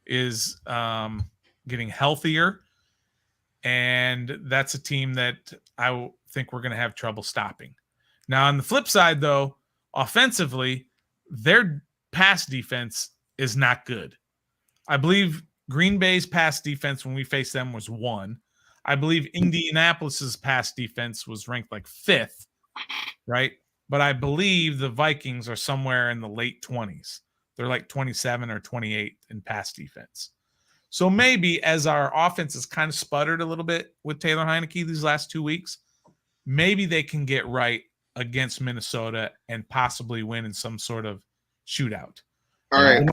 is getting healthier, and that's a team that I think we're going to have trouble stopping. Now, on the flip side, though, offensively, their pass defense is not good. I believe Green Bay's pass defense when we faced them was 1. I believe Indianapolis's pass defense was ranked like 5th, right? But I believe the Vikings are somewhere in the late 20s. They're like 27 or 28 in pass defense. So maybe as our offense has kind of sputtered a little bit with Taylor Heineke these last 2 weeks, maybe they can get right against Minnesota and possibly win in some sort of shootout. All right.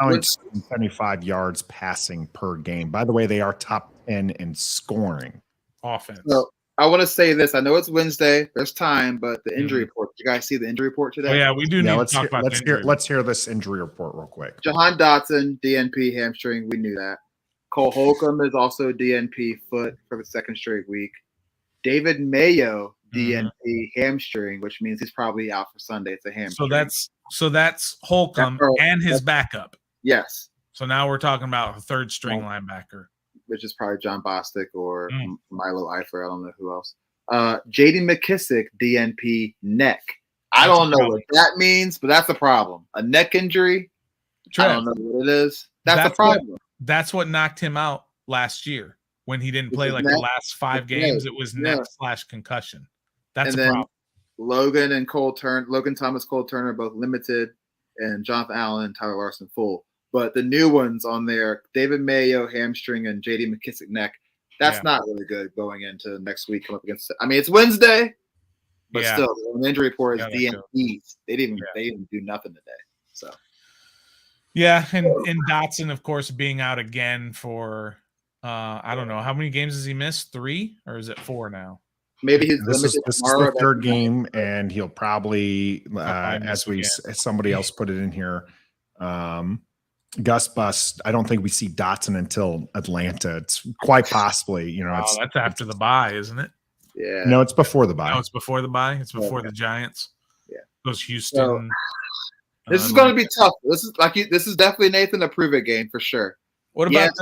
Allowing 75 yards passing per game. By the way, they are top 10 in scoring. Offense. So I want to say this. I know it's Wednesday. There's time, but the injury report. Did you guys see the injury report today? Oh, yeah, we do need to talk about let's hear this injury report real quick. Jahan Dotson, DNP hamstring. We knew that. Cole Holcomb is also DNP foot for the second straight week. David Mayo, DNP hamstring, which means he's probably out for Sunday. It's a hamstring. So that's Holcomb and his backup. Yes. So now we're talking about a third string linebacker, which is probably John Bostic or Milo Eifler. I don't know who else. J.D. McKissick, DNP neck. I don't know what that means, but that's a problem. A neck injury. I don't know what it is. That's a problem. That's what knocked him out last year when he didn't play like the last 5 games. It was neck/concussion. That's a problem. Logan Thomas, Cole Turner, both limited, and Jonathan Allen and Tyler Larson full. But the new ones on there, David Mayo, hamstring, and J.D. McKissick neck. That's not really good going into next week. Come up against. I mean, it's Wednesday, but still, the injury report is DNPs. They didn't do nothing today. So. Yeah, and Dotson, of course, being out again for I don't know how many games has he missed? 3 or is it 4 now? Maybe he's this is the third game, and he'll probably, as somebody else put it in here, Gus Bus. I don't think we see Dotson until Atlanta. It's quite possibly, that's after the bye, isn't it? Yeah. No, it's before the bye. No, it's before the bye. It's before the Giants. Yeah. Those Houston. This is going to be tough. This is definitely Nathan a prove it game for sure. What about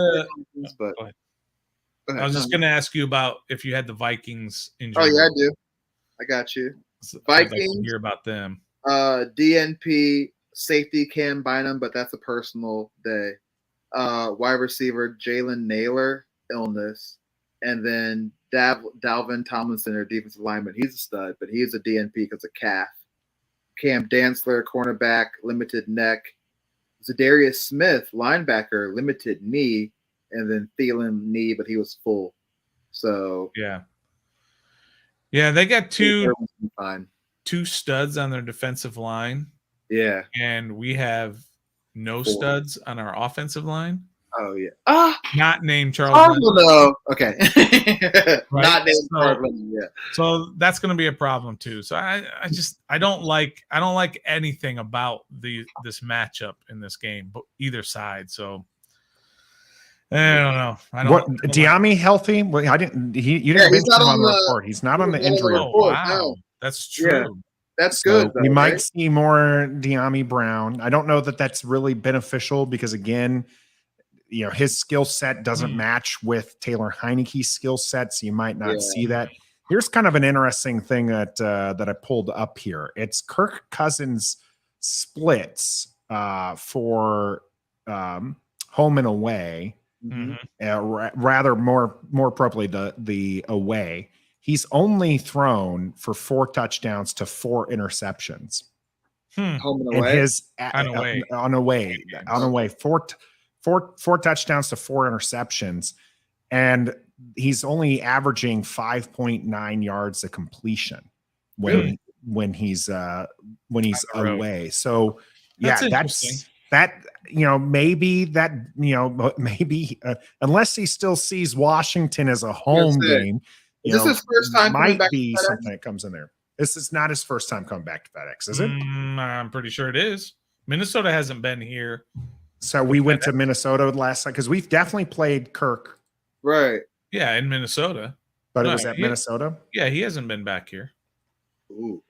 I was just going to ask you about if you had the Vikings injury. Oh yeah, I do. I got you. Vikings. I'd like to hear about them. DNP safety Cam Bynum, but that's a personal day. Wide receiver Jalen Naylor illness, and then Dalvin Tomlinson, their defensive lineman. He's a stud, but he's a DNP because of calf. Cam Dantzler, cornerback, limited neck. Zadarius Smith, linebacker, limited knee, and then Thielen knee, but he was full. So yeah, they got two studs on their defensive line. Yeah, and we have no studs on our offensive line. Oh yeah, not named Charles. Oh no, okay, right? Not named Charles. Yeah, so that's going to be a problem too. So I don't like anything about this matchup in this game, but either side. So I don't know. Diami healthy? Well, I didn't. You didn't mention him on the report. He's not on the injury report. Wow, that's true. That's So good. Though, we might right? see more De'Ami Brown. I don't know that that's really beneficial because, again, his skill set doesn't match with Taylor Heineke's skill set, so you might not see that. Here's kind of an interesting thing that I pulled up here. It's Kirk Cousins splits for home and away. Rather more appropriately the away. He's only thrown for 4 touchdowns to 4 interceptions. Home and In away. his on away, 4 touchdowns to 4 interceptions, and he's only averaging 5.9 yards a completion when he's away. So maybe unless he still sees Washington as a home game, is this his first time might be something that comes in there. This is not his first time coming back to FedEx, is it? I'm pretty sure it is. Minnesota hasn't been here. So we went to Minnesota last time because we've definitely played Kirk. Right. Yeah, in Minnesota. But it was at Minnesota? Yeah, he hasn't been back here. Ooh.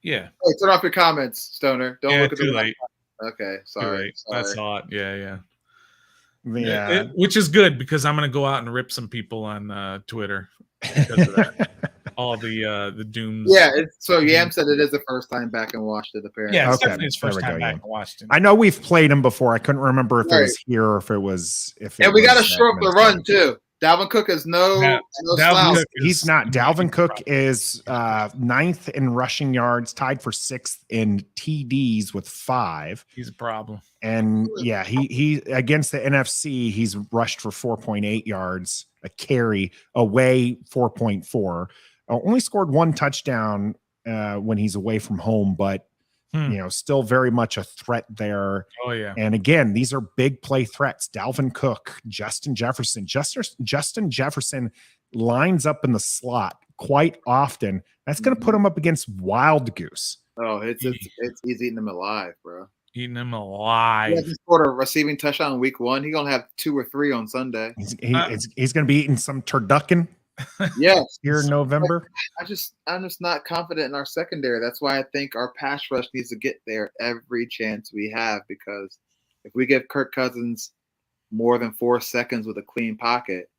Yeah. Hey, turn off your comments, Stoner. Don't look at too late. Okay, sorry. That's hot. Yeah. Yeah. Which is good because I'm going to go out and rip some people on Twitter because of that. All the dooms. Yeah, so Yam said it is the first time back in Washington, apparently. Yeah, it's definitely his first time back in Washington. I know we've played him before. I couldn't remember if it was here or if it was. And we got to shore up the run, too. Dalvin Cook is no slouch. He's not. Dalvin Cook is 9th in rushing yards, tied for 6th in TDs with 5. He's a problem. And yeah, he against the NFC, he's rushed for 4.8 yards a carry, away 4.4. Only scored 1 touchdown when he's away from home, but still very much a threat there. Oh yeah. And again, these are big play threats. Dalvin Cook, Justin Jefferson. Justin Jefferson lines up in the slot quite often. That's going to put him up against Wild Goose. Oh, he's eating them alive, bro. Eating them alive. He scored a receiving touchdown in week 1. He's gonna have 2 or 3 on Sunday. He's going to be eating some turducken. Yes, here in November. I'm just not confident in our secondary. That's why I think our pass rush needs to get there every chance we have, because if we give Kirk Cousins more than 4 seconds with a clean pocket,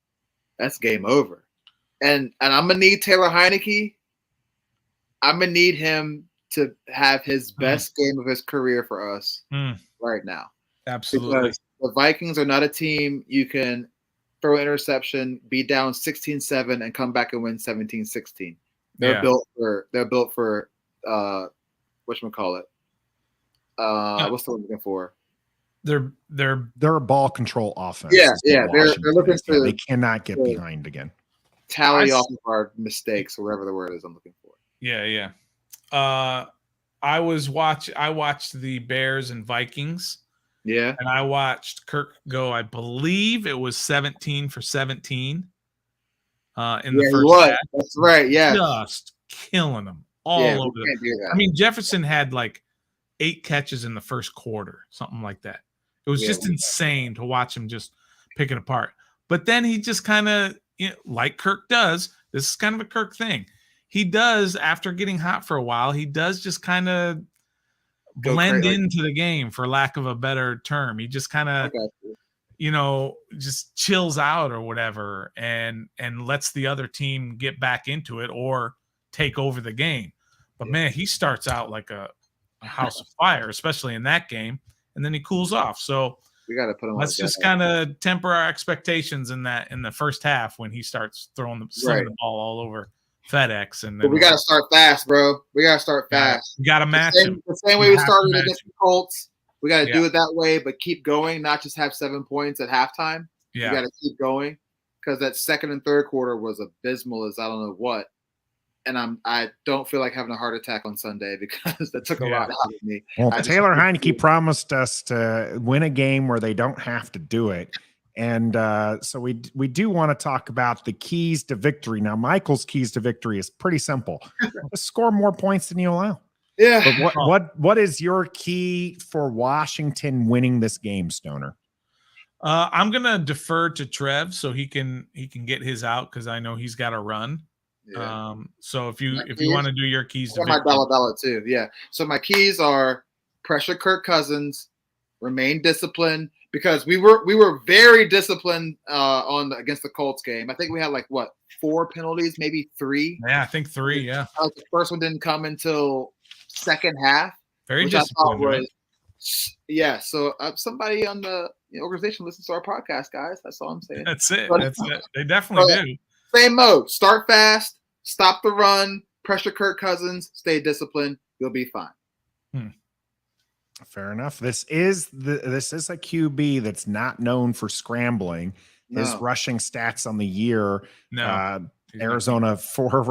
that's game over. And I'm gonna need Taylor Heineke. I'm gonna need him to have his best game of his career for us right now. Absolutely. Because the Vikings are not a team you can throw an interception, be down 16-7, and come back and win 17-16. They're built for whatchamacallit. What's the word I'm looking for? They're a ball control offense. Yeah. They're looking for. They cannot get behind again. Tally off of our mistakes, or whatever the word is I'm looking for. Yeah. I watched the Bears and Vikings. Yeah. And I watched Kirk go, I believe it was 17 for 17 in the first half. That's right. Yeah. Just killing them all over the. I mean, Jefferson had like 8 catches in the first quarter, something like that. It was just insane to watch him just pick it apart. But then he just kind of, like Kirk does, this is kind of a Kirk thing. He does, after getting hot for a while, he does just kind of blend into the game, for lack of a better term. He just kind of just chills out or whatever, and lets the other team get back into it or take over the game. But man, he starts out like a house of fire, especially in that game, and then he cools off. So we got to put him. Let's just kind of temper our expectations in the first half when he starts throwing the ball all over FedEx. And but we got to start fast, bro. We got to start fast. We got to match him the same way we started against the Colts. We got to do it that way, but keep going, not just have 7 points at halftime. Yeah, we got to keep going, because that second and third quarter was abysmal as I don't know what. And I don't feel like having a heart attack on Sunday, because that took a lot out of me. Well, Taylor Heineke promised us to win a game where they don't have to do it. And so we do want to talk about the keys to victory. Now, Michael's keys to victory is pretty simple. Just score more points than you allow. Yeah. But what is your key for Washington winning this game, Stoner? I'm gonna defer to Trev so he can get his out, because I know he's got to run. Yeah. So if you want to do your keys to my victory, dollar too. Yeah. So my keys are pressure Kirk Cousins, remain disciplined, because we were very disciplined against the Colts game. I think we had 4 penalties, maybe 3. Yeah, I think 3. Yeah. The first one didn't come until second half, Very which disciplined, I thought was right? yeah. So somebody on the organization listens to our podcast, guys. That's all I'm saying. That's it. But, That's it. They definitely do. Same mode. Start fast, stop the run, pressure Kirk Cousins, stay disciplined. You'll be fine. Fair enough. This is a QB that's not known for scrambling. His rushing stats on the year. No. Arizona 4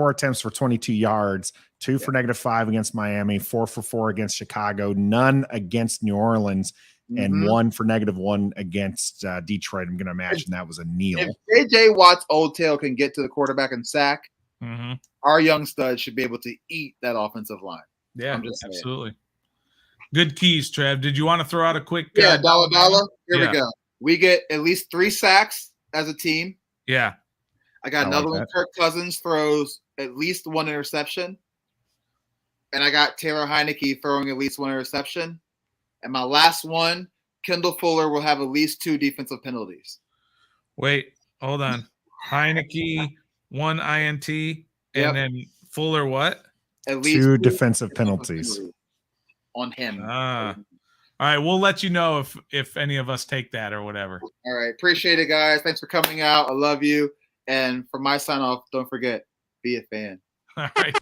attempts for 22 yards, 2 for -5 against Miami, 4 for 4 against Chicago, none against New Orleans, and 1 for -1 against Detroit. I'm going to imagine that was a kneel. If J.J. Watt's old tail can get to the quarterback and sack, our young stud should be able to eat that offensive line. Yeah, absolutely. Good keys, Trev. Did you want to throw out a quick? Dollar. Here we go. We get at least 3 sacks as a team. Yeah. I got another one. Kirk Cousins throws at least 1 interception. And I got Taylor Heineke throwing at least 1 interception. And my last one, Kendall Fuller will have at least 2 defensive penalties. Wait, hold on. Heineke, 1 INT, and then Fuller what? At least 2 defensive penalties on him. All right, we'll let you know if any of us take that or whatever. All right, appreciate it, guys. Thanks for coming out. I love you. And for my sign off, don't forget, be a fan. All right.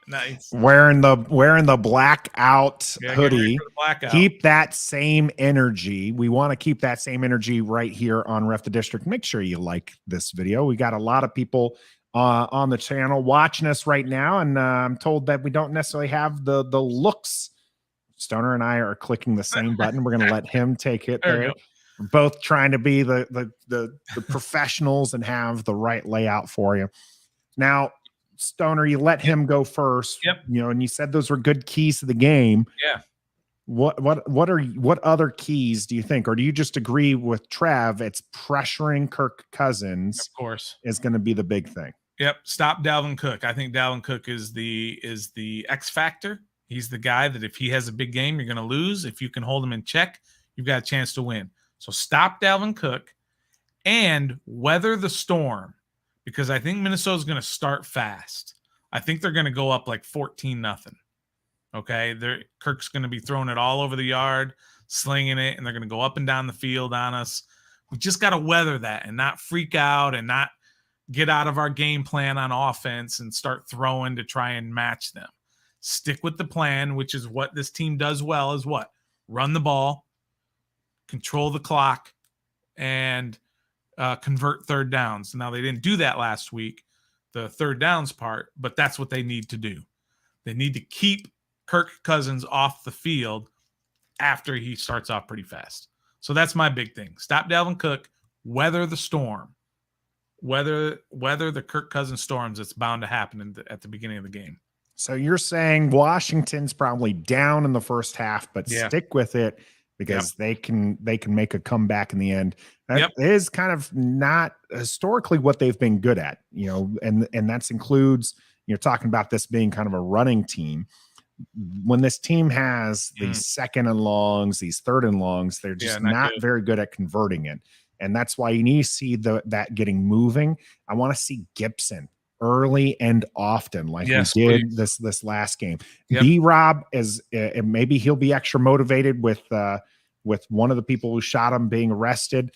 Nice. Wearing the blackout hoodie. Blackout. Keep that same energy. We want to keep that same energy right here on Ref the District. Make sure you like this video. We got a lot of people on the channel watching us right now, and I'm told that we don't necessarily have the looks. Stoner and I are clicking the same button. We're going to let him take it there. We're both trying to be the professionals and have the right layout for you. Now, Stoner, you let him go first. Yep. And you said those were good keys to the game. Yeah. What other keys do you think, or do you just agree with Trav? It's pressuring Kirk Cousins, of course, is going to be the big thing. Yep. Stop Dalvin Cook. I think Dalvin Cook is the X factor. He's the guy that if he has a big game, you're going to lose. If you can hold him in check, you've got a chance to win. So stop Dalvin Cook and weather the storm, because I think Minnesota's going to start fast. I think they're going to go up 14-0. Okay, Kirk's going to be throwing it all over the yard, slinging it, and they're going to go up and down the field on us. We just got to weather that and not freak out and not get out of our game plan on offense and start throwing to try and match them. Stick with the plan, which is what this team does well, is what? Run the ball, control the clock, and convert third downs. Now, they didn't do that last week, the third downs part, but that's what they need to do. They need to keep Kirk Cousins off the field after he starts off pretty fast. So that's my big thing. Stop Dalvin Cook, weather the storm, weather the Kirk Cousins storms that's bound to happen at the beginning of the game. So you're saying Washington's probably down in the first half, but stick with it because they can make a comeback in the end. That is kind of not historically what they've been good at, and that includes, talking about this being kind of a running team. When this team has these second and longs, these third and longs, they're just not very good at converting it. And that's why you need to see that getting moving. I want to see Gibson early and often, like we did this last game. B-Rob is maybe he'll be extra motivated with one of the people who shot him being arrested.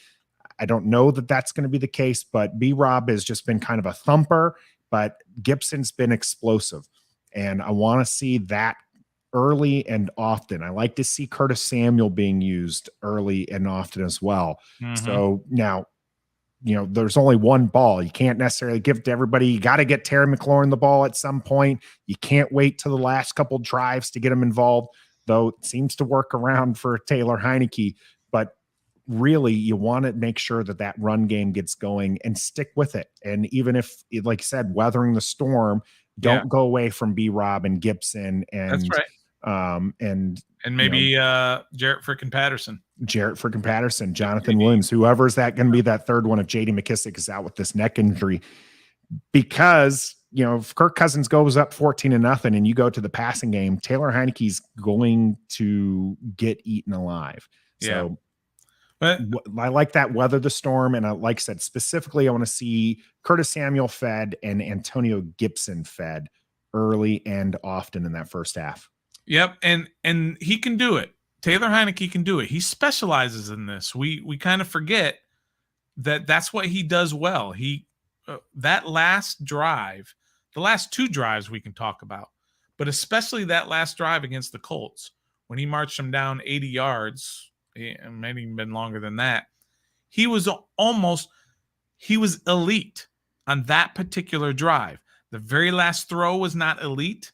I don't know that that's going to be the case, but B-Rob has just been kind of a thumper, but Gibson's been explosive. And I want to see that early and often. I like to see Curtis Samuel being used early and often as well. So now, there's only one ball. You can't necessarily give it to everybody. You got to get Terry McLaurin the ball at some point. You can't wait till the last couple drives to get him involved, though it seems to work around for Taylor Heineke. But really, you want to make sure that run game gets going and stick with it. And even if, like I said, weathering the storm, don't go away from B-Rob and Gibson and And maybe Jarrett freaking Patterson, Jonathan Williams, whoever's that going to be that third one if J.D. McKissick is out with this neck injury. Because, if Kirk Cousins goes up 14-0 and you go to the passing game, Taylor Heineke's going to get eaten alive. So but I like that weather the storm. And like I said, specifically, I want to see Curtis Samuel fed and Antonio Gibson fed early and often in that first half. Yep. And he can do it. Taylor Heineke can do it. He specializes in this. We kind of forget that that's what he does well. That last drive, the last two drives we can talk about, but especially that last drive against the Colts when he marched them down 80 yards, it might even been longer than that. He was elite on that particular drive. The very last throw was not elite,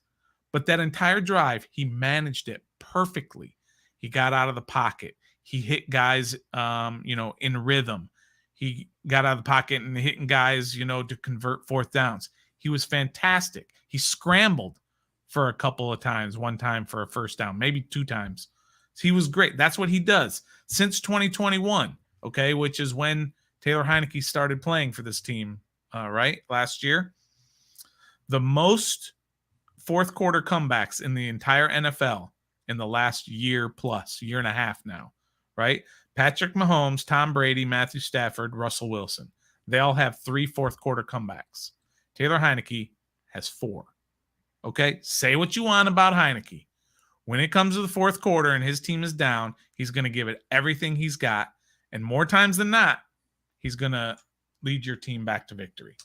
but that entire drive, he managed it perfectly. He got out of the pocket. He hit guys, in rhythm. He got out of the pocket and hitting guys, to convert fourth downs. He was fantastic. He scrambled for a couple of times, one time for a first down, maybe two times. He was great. That's what he does since 2021, okay, which is when Taylor Heineke started playing for this team, right, last year. The most fourth quarter comebacks in the entire NFL in the last year and a half now, right? Patrick Mahomes, Tom Brady, Matthew Stafford, Russell Wilson. They all have 3 fourth quarter comebacks. Taylor Heineke has 4. Okay? Say what you want about Heineke. When it comes to the fourth quarter and his team is down, he's going to give it everything he's got. And more times than not, he's going to lead your team back to victory.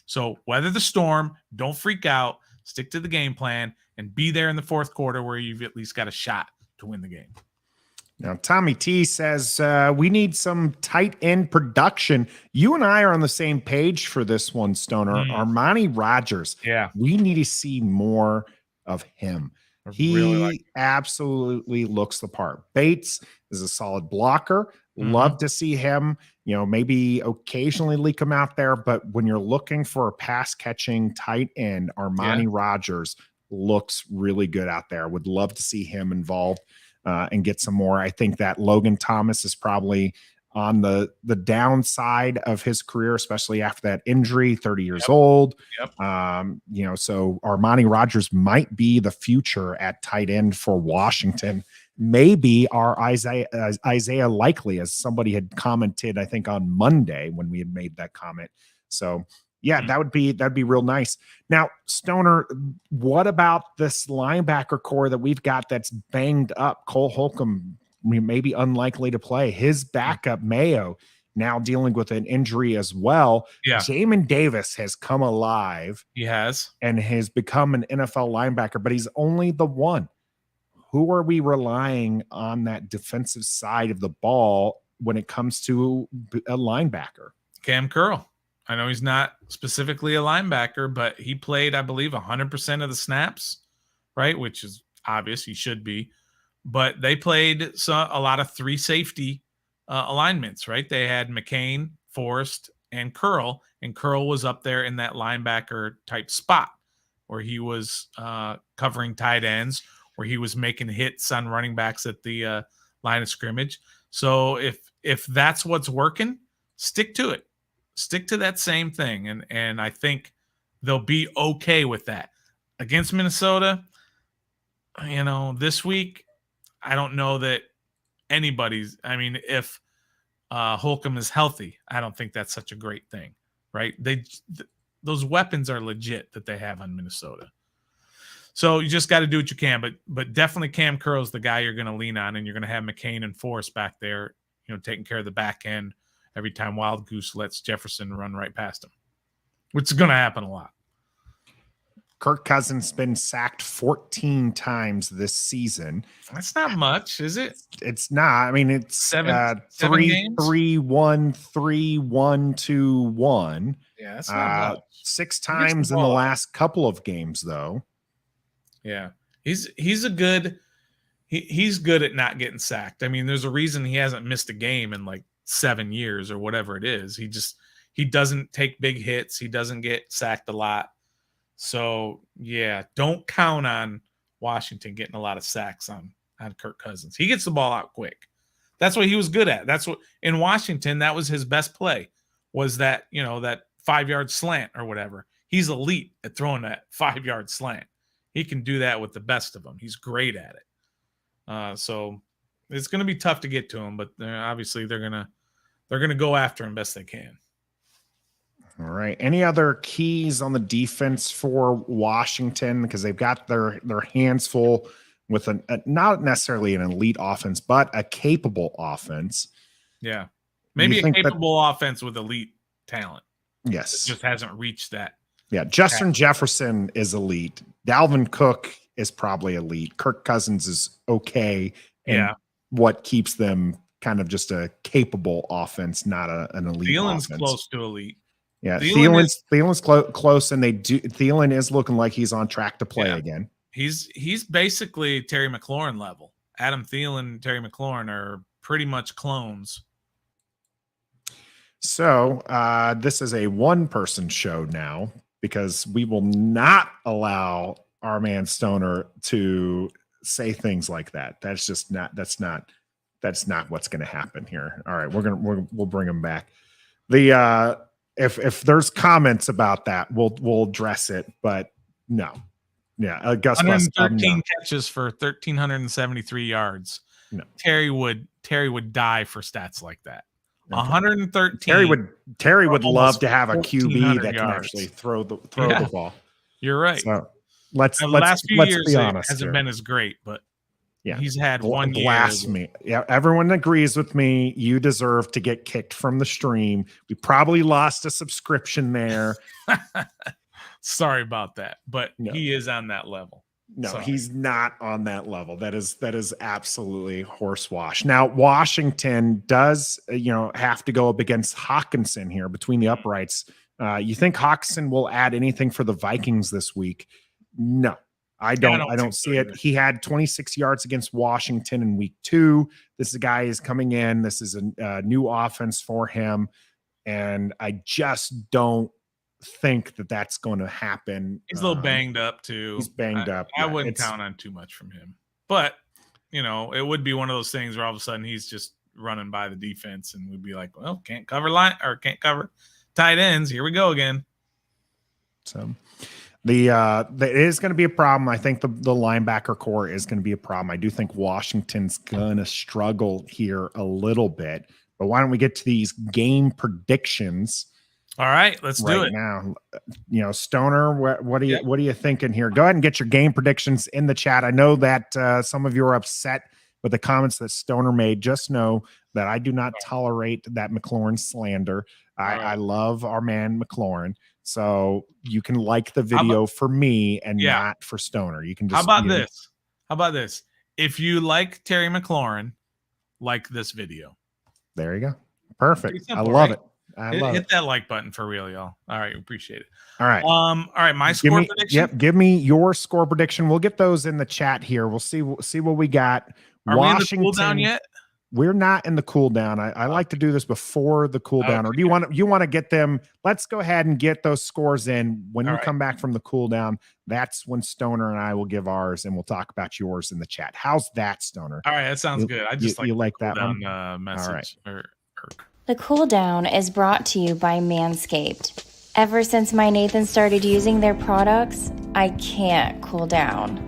So weather the storm. Don't freak out. Stick to the game plan and be there in the fourth quarter where you've at least got a shot to win the game. Now, Tommy T says, we need some tight end production. You and I are on the same page for this one, Stoner. Armani Rogers. Yeah. We need to see more of him. He absolutely looks the part. Bates is a solid blocker. Love to see him, maybe occasionally leak him out there. But when you're looking for a pass catching tight end, Armani Rogers looks really good out there. Would love to see him involved and get some more. I think that Logan Thomas is probably on the downside of his career, especially after that injury, 30 years old. Yep. So Armani Rogers might be the future at tight end for Washington. Maybe our Isaiah Likely, as somebody had commented, I think on Monday when we had made that comment. So yeah, that'd be real nice. Now, Stoner, what about this linebacker core that we've got that's banged up? Cole Holcomb maybe unlikely to play. His backup, Mayo, now dealing with an injury as well. Yeah. Jamin Davis has come alive. He has. And has become an NFL linebacker, but he's only the one. Who are we relying on that defensive side of the ball when it comes to a linebacker? Cam Curl. I know he's not specifically a linebacker, but he played, I believe, 100% of the snaps, right? Which is obvious. He should be. But they played a lot of 3 safety alignments, right? They had McCain, Forrest, and Curl. And Curl was up there in that linebacker type spot where he was covering tight ends, where he was making hits on running backs at the line of scrimmage. So if that's what's working, stick to it. Stick to that same thing. And I think they'll be okay with that. Against Minnesota, this week, I don't know that if Holcomb is healthy, I don't think that's such a great thing, right? Those weapons are legit that they have on Minnesota. So you just got to do what you can, but definitely Cam Curl's the guy you're going to lean on, and you're going to have McCain and Forrest back there, taking care of the back end every time Wild Goose lets Jefferson run right past him, which is going to happen a lot. Kirk Cousins been sacked 14 times this season. That's not much, is it? It's not. I mean, it's 7 3-1, 3-1, 2-1. Yeah, that's not much. 6 times in the last couple of games, though. Yeah, he's good at not getting sacked. I mean, there's a reason he hasn't missed a game in like 7 years or whatever it is. He doesn't take big hits. He doesn't get sacked a lot. So yeah, don't count on Washington getting a lot of sacks on Kirk Cousins. He gets the ball out quick. That's what he was good at. That's what in Washington, that was his best play, was that, that 5-yard slant or whatever. He's elite at throwing that 5-yard slant. He can do that with the best of them. He's great at it. So it's going to be tough to get to him, but obviously they're going to go after him best they can. All right. Any other keys on the defense for Washington? Because they've got their hands full with not necessarily an elite offense, but a capable offense. Yeah. Maybe a capable offense with elite talent. Yes. It just hasn't reached that. Yeah. Justin Jefferson is elite. Dalvin Cook is probably elite. Kirk Cousins is okay. And what keeps them kind of just a capable offense, not an elite Thielen's offense. Close to elite. Yeah. Thielen's close, and Thielen is looking like he's on track to play again. He's basically Terry McLaurin level. Adam Thielen and Terry McLaurin are pretty much clones. So this is a one-person show now because we will not allow our man Stoner to say things like that. That's just not. That's not what's going to happen here. All right, we'll bring him back. If there's comments about that, we'll address it. But no. Yeah, Gus 113 catches for 1,373 yards. No. Terry would die for stats like that. Okay. 113. Terry would love to have a QB that can yards. actually throw the ball. You're right. So let's few years be honest. Hasn't been as great, but he's had one blasphemy. Yeah, everyone agrees with me. You deserve to get kicked from the stream. We probably lost a subscription there. Sorry about that, but he is on that level. No, he's not on that level. That is absolutely horsewash. Now, Washington does, have to go up against Hawkinson here between the uprights. You think Hawkinson will add anything for the Vikings this week? No, I don't see it. He had 26 yards against Washington in week 2. This guy is coming in. This is a new offense for him. And I just don't think that's going to happen. He's a little banged up too. He's banged up. I wouldn't count on too much from him, but it would be one of those things where all of a sudden he's just running by the defense and we'd be like, well, can't cover tight ends. Here we go again. So it is going to be a problem. I think the linebacker core is going to be a problem. I do think Washington's going to struggle here a little bit, but why don't we get to these game predictions? All right, let's do it now. Stoner, what are you thinking here? Go ahead and get your game predictions in the chat. I know that some of you are upset with the comments that Stoner made. Just know that I do not tolerate that McLaurin slander. I love our man McLaurin. So you can like the video for me and not for Stoner. You can just. How about this? If you like Terry McLaurin, like this video. There you go. Perfect. Simple, I love it. Hit that like button for real, y'all. All right, appreciate it. All right. All right, my score prediction. Yep, give me your score prediction. We'll get those in the chat here. We'll see what we got. Are Washington, we in the cool down yet? We're not in the cool down. I like to do this before the cool down. Or do you want to get them? Let's go ahead and get those scores in. When you come back from the cool down, that's when Stoner and I will give ours and we'll talk about yours in the chat. How's that, Stoner? All right, that sounds good. I just like that one message. All right. The Cool Down is brought to you by Manscaped. Ever since my Nathan started using their products, I can't cool down.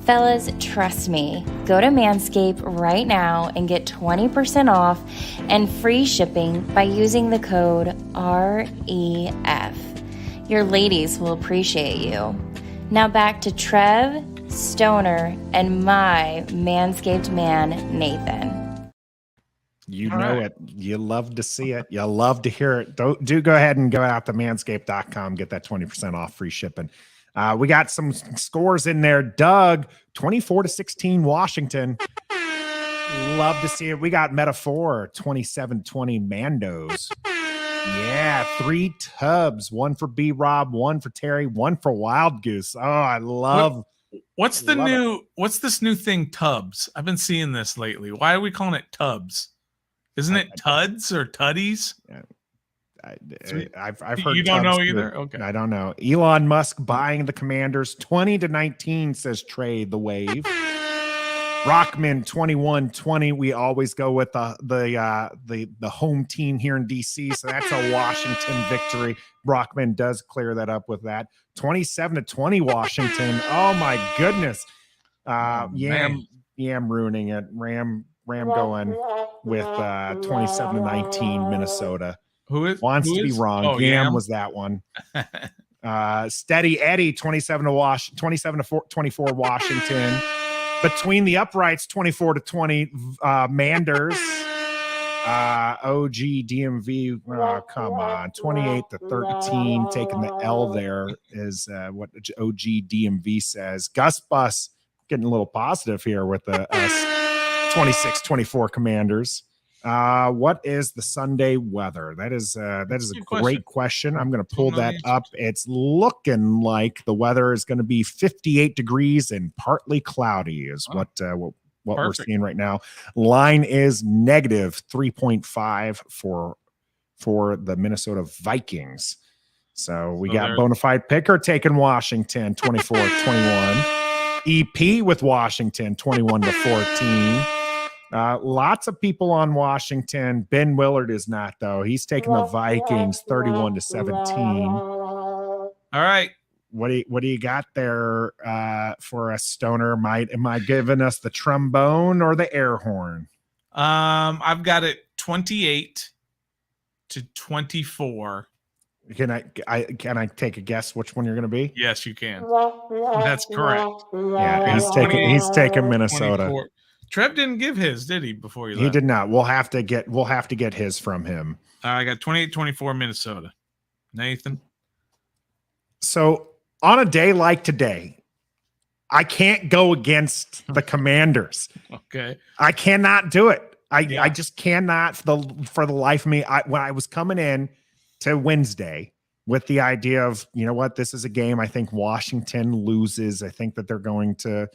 Fellas, trust me. Go to Manscaped right now and get 20% off and free shipping by using the code REF. Your ladies will appreciate you. Now back to Trev, Stoner, and my Manscaped man, Nathan. You know it. You love to see it. You love to hear it. Do go ahead and go out to manscaped.com. Get that 20% off free shipping. We got some scores in there. Doug, 24-16 Washington. Love to see it. We got Metaphor, 27-20 Mandos. Yeah, 3 tubs. 1 for B-Rob, 1 for Terry, 1 for Wild Goose. Oh, I love What's this new thing, tubs? I've been seeing this lately. Why are we calling it tubs? Isn't it tuds or tuddies? I've heard you don't know Tubbs either. too. Okay, I don't know. Elon Musk buying the Commanders 20-19 says trade the wave. Rockman 21-20. We always go with the home team here in DC, so that's a Washington victory. Brockman does clear that up with that 27-20 Washington. Oh my goodness. Yam ruining it. Ram going with 27-19 Minnesota. Who Wants to be wrong. Oh, Yam was that one. Steady Eddie 27-24 Washington. Between the uprights 24-20 Manders. OG DMV, come on, 28-13, taking the L there is what OG DMV says. Gus Bus getting a little positive here with the 26-24 Commanders. What is the Sunday weather? That is a great question. I'm going to pull that up. It's looking like the weather is going to be 58 degrees and partly cloudy is what we're seeing right now. Line is -3.5 for the Minnesota Vikings. So we got Bonafide Picker taking Washington 24-21. EP with Washington 21-14. Lots of people on Washington. Ben Willard is not, though. He's taking the Vikings 31-17. All right. What do you got there for a Stoner? Am I giving us the trombone or the air horn? I've got it 28-24. Can I take a guess which one you're going to be? Yes, you can. That's correct. Yeah, he's taking Minnesota. 24. Trev didn't give his, did he? Before you left? He did not. We'll have to get his from him. I got 28-24 Minnesota. Nathan. So on a day like today, I can't go against the Commanders. Okay. I cannot do it. I just cannot for the life of me. When I was coming in to Wednesday with the idea of, you know what, this is a game I think Washington loses. I think that they're going to,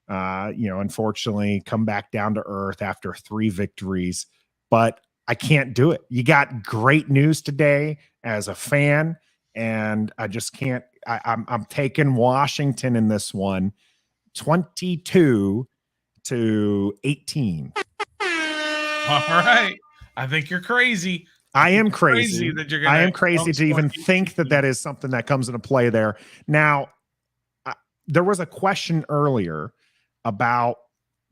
unfortunately come back down to earth after 3 victories, but I can't do it. You got great news today as a fan, and I just can't. I'm taking Washington in this one, 22-18. All right. I think you're crazy. I am crazy. I am crazy to even think that is something that comes into play there. Now, there was a question earlier about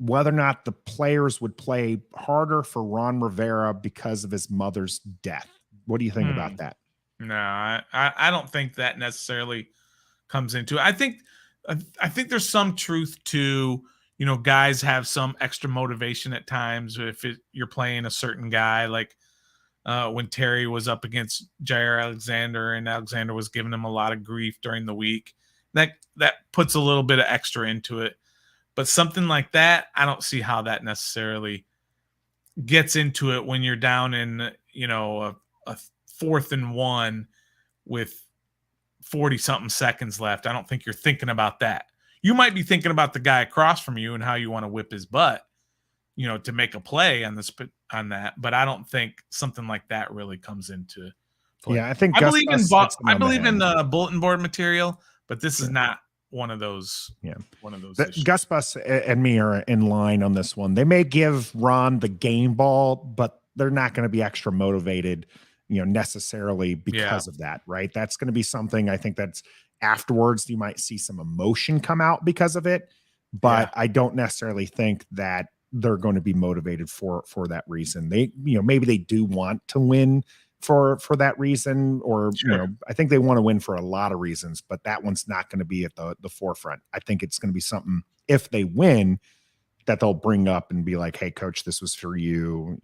whether or not the players would play harder for Ron Rivera because of his mother's death. What do you think about that? No, I don't think that necessarily comes into it. I think there's some truth to, guys have some extra motivation at times if you're playing a certain guy, like when Terry was up against Jair Alexander and Alexander was giving him a lot of grief during the week. That puts a little bit of extra into it. But something like that, I don't see how that necessarily gets into it when you're down in, a 4th and 1 with 40-something seconds left. I don't think you're thinking about that. You might be thinking about the guy across from you and how you want to whip his butt, to make a play on that. But I don't think something like that really comes into play. Yeah, I think I believe in bulletin board material, but this is not one of those. Yeah, one of those. Gus Bus and me are in line on this one. They may give Ron the game ball, but they're not going to be extra motivated, necessarily because of that, right? That's going to be something I think that's afterwards. You might see some emotion come out because of it, but I don't necessarily think that they're going to be motivated for that reason. They, maybe they do want to win for that reason, or I think they want to win for a lot of reasons, but that one's not going to be at the forefront. I think it's going to be something, if they win, that they'll bring up and be like, hey coach, this was for you,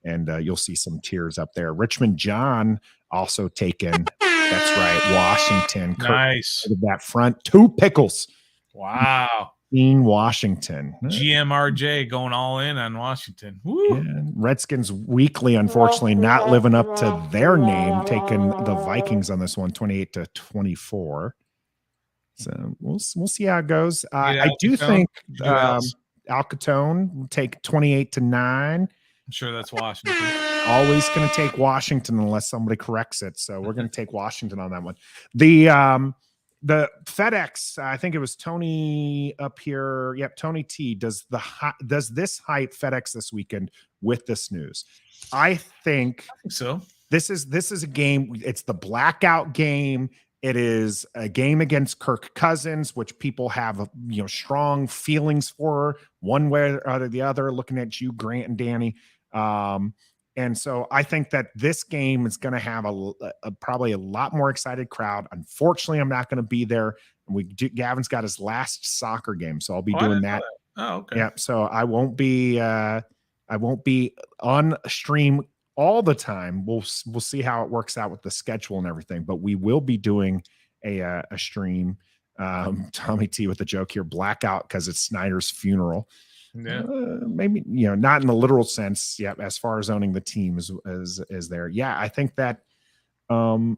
and you'll see some tears up there. Richmond John also taken. That's right. Washington. Nice. That front 2 pickles. Wow. In Washington. GMRJ going all in on Washington. Woo. Yeah. Redskins weekly, unfortunately, not living up to their name, taking the Vikings on this one, 28-24. So we'll see how it goes. I do think Alcatone will take 28-9. I'm sure that's Washington. Always going to take Washington unless somebody corrects it. So we're going to take Washington on that one. The FedEx, I think it was Tony up here. Yep, Tony T does this hype FedEx this weekend with this news. I think so. This is a game. It's the blackout game. It is a game against Kirk Cousins, which people have strong feelings for one way or the other. Looking at you, Grant and Danny, and so I think that this game is going to have probably a lot more excited crowd. Unfortunately, I'm not going to be there. Gavin's got his last soccer game, so I'll be doing that. Oh, okay. Yeah, so I won't be on stream all the time. We'll see how it works out with the schedule and everything, but we will be doing a stream. Tommy T with the joke here, blackout because it's Snyder's funeral. Yeah, maybe not in the literal sense. Yeah, as far as owning the team is there. Yeah, I think that there's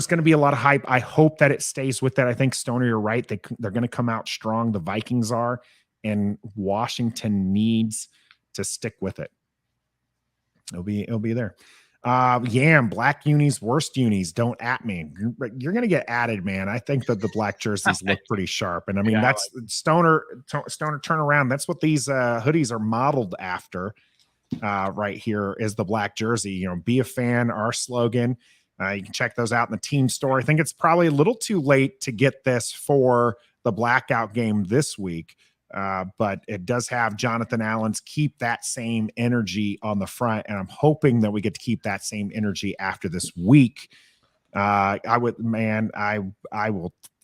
going to be a lot of hype. I hope that it stays with that. I think Stoner, you're right. They're going to come out strong. The Vikings are, and Washington needs to stick with it. It'll be there. Yam, black unis, worst unis, don't at me. You're going to get added, man. I think that the black jerseys look pretty sharp. And I mean, that's Stoner turn around. That's what these hoodies are modeled after right here is the black jersey. Be a fan, our slogan. You can check those out in the team store. I think it's probably a little too late to get this for the blackout game this week. But it does have Jonathan Allen's keep that same energy on the front. And I'm hoping that we get to keep that same energy after this week. I will,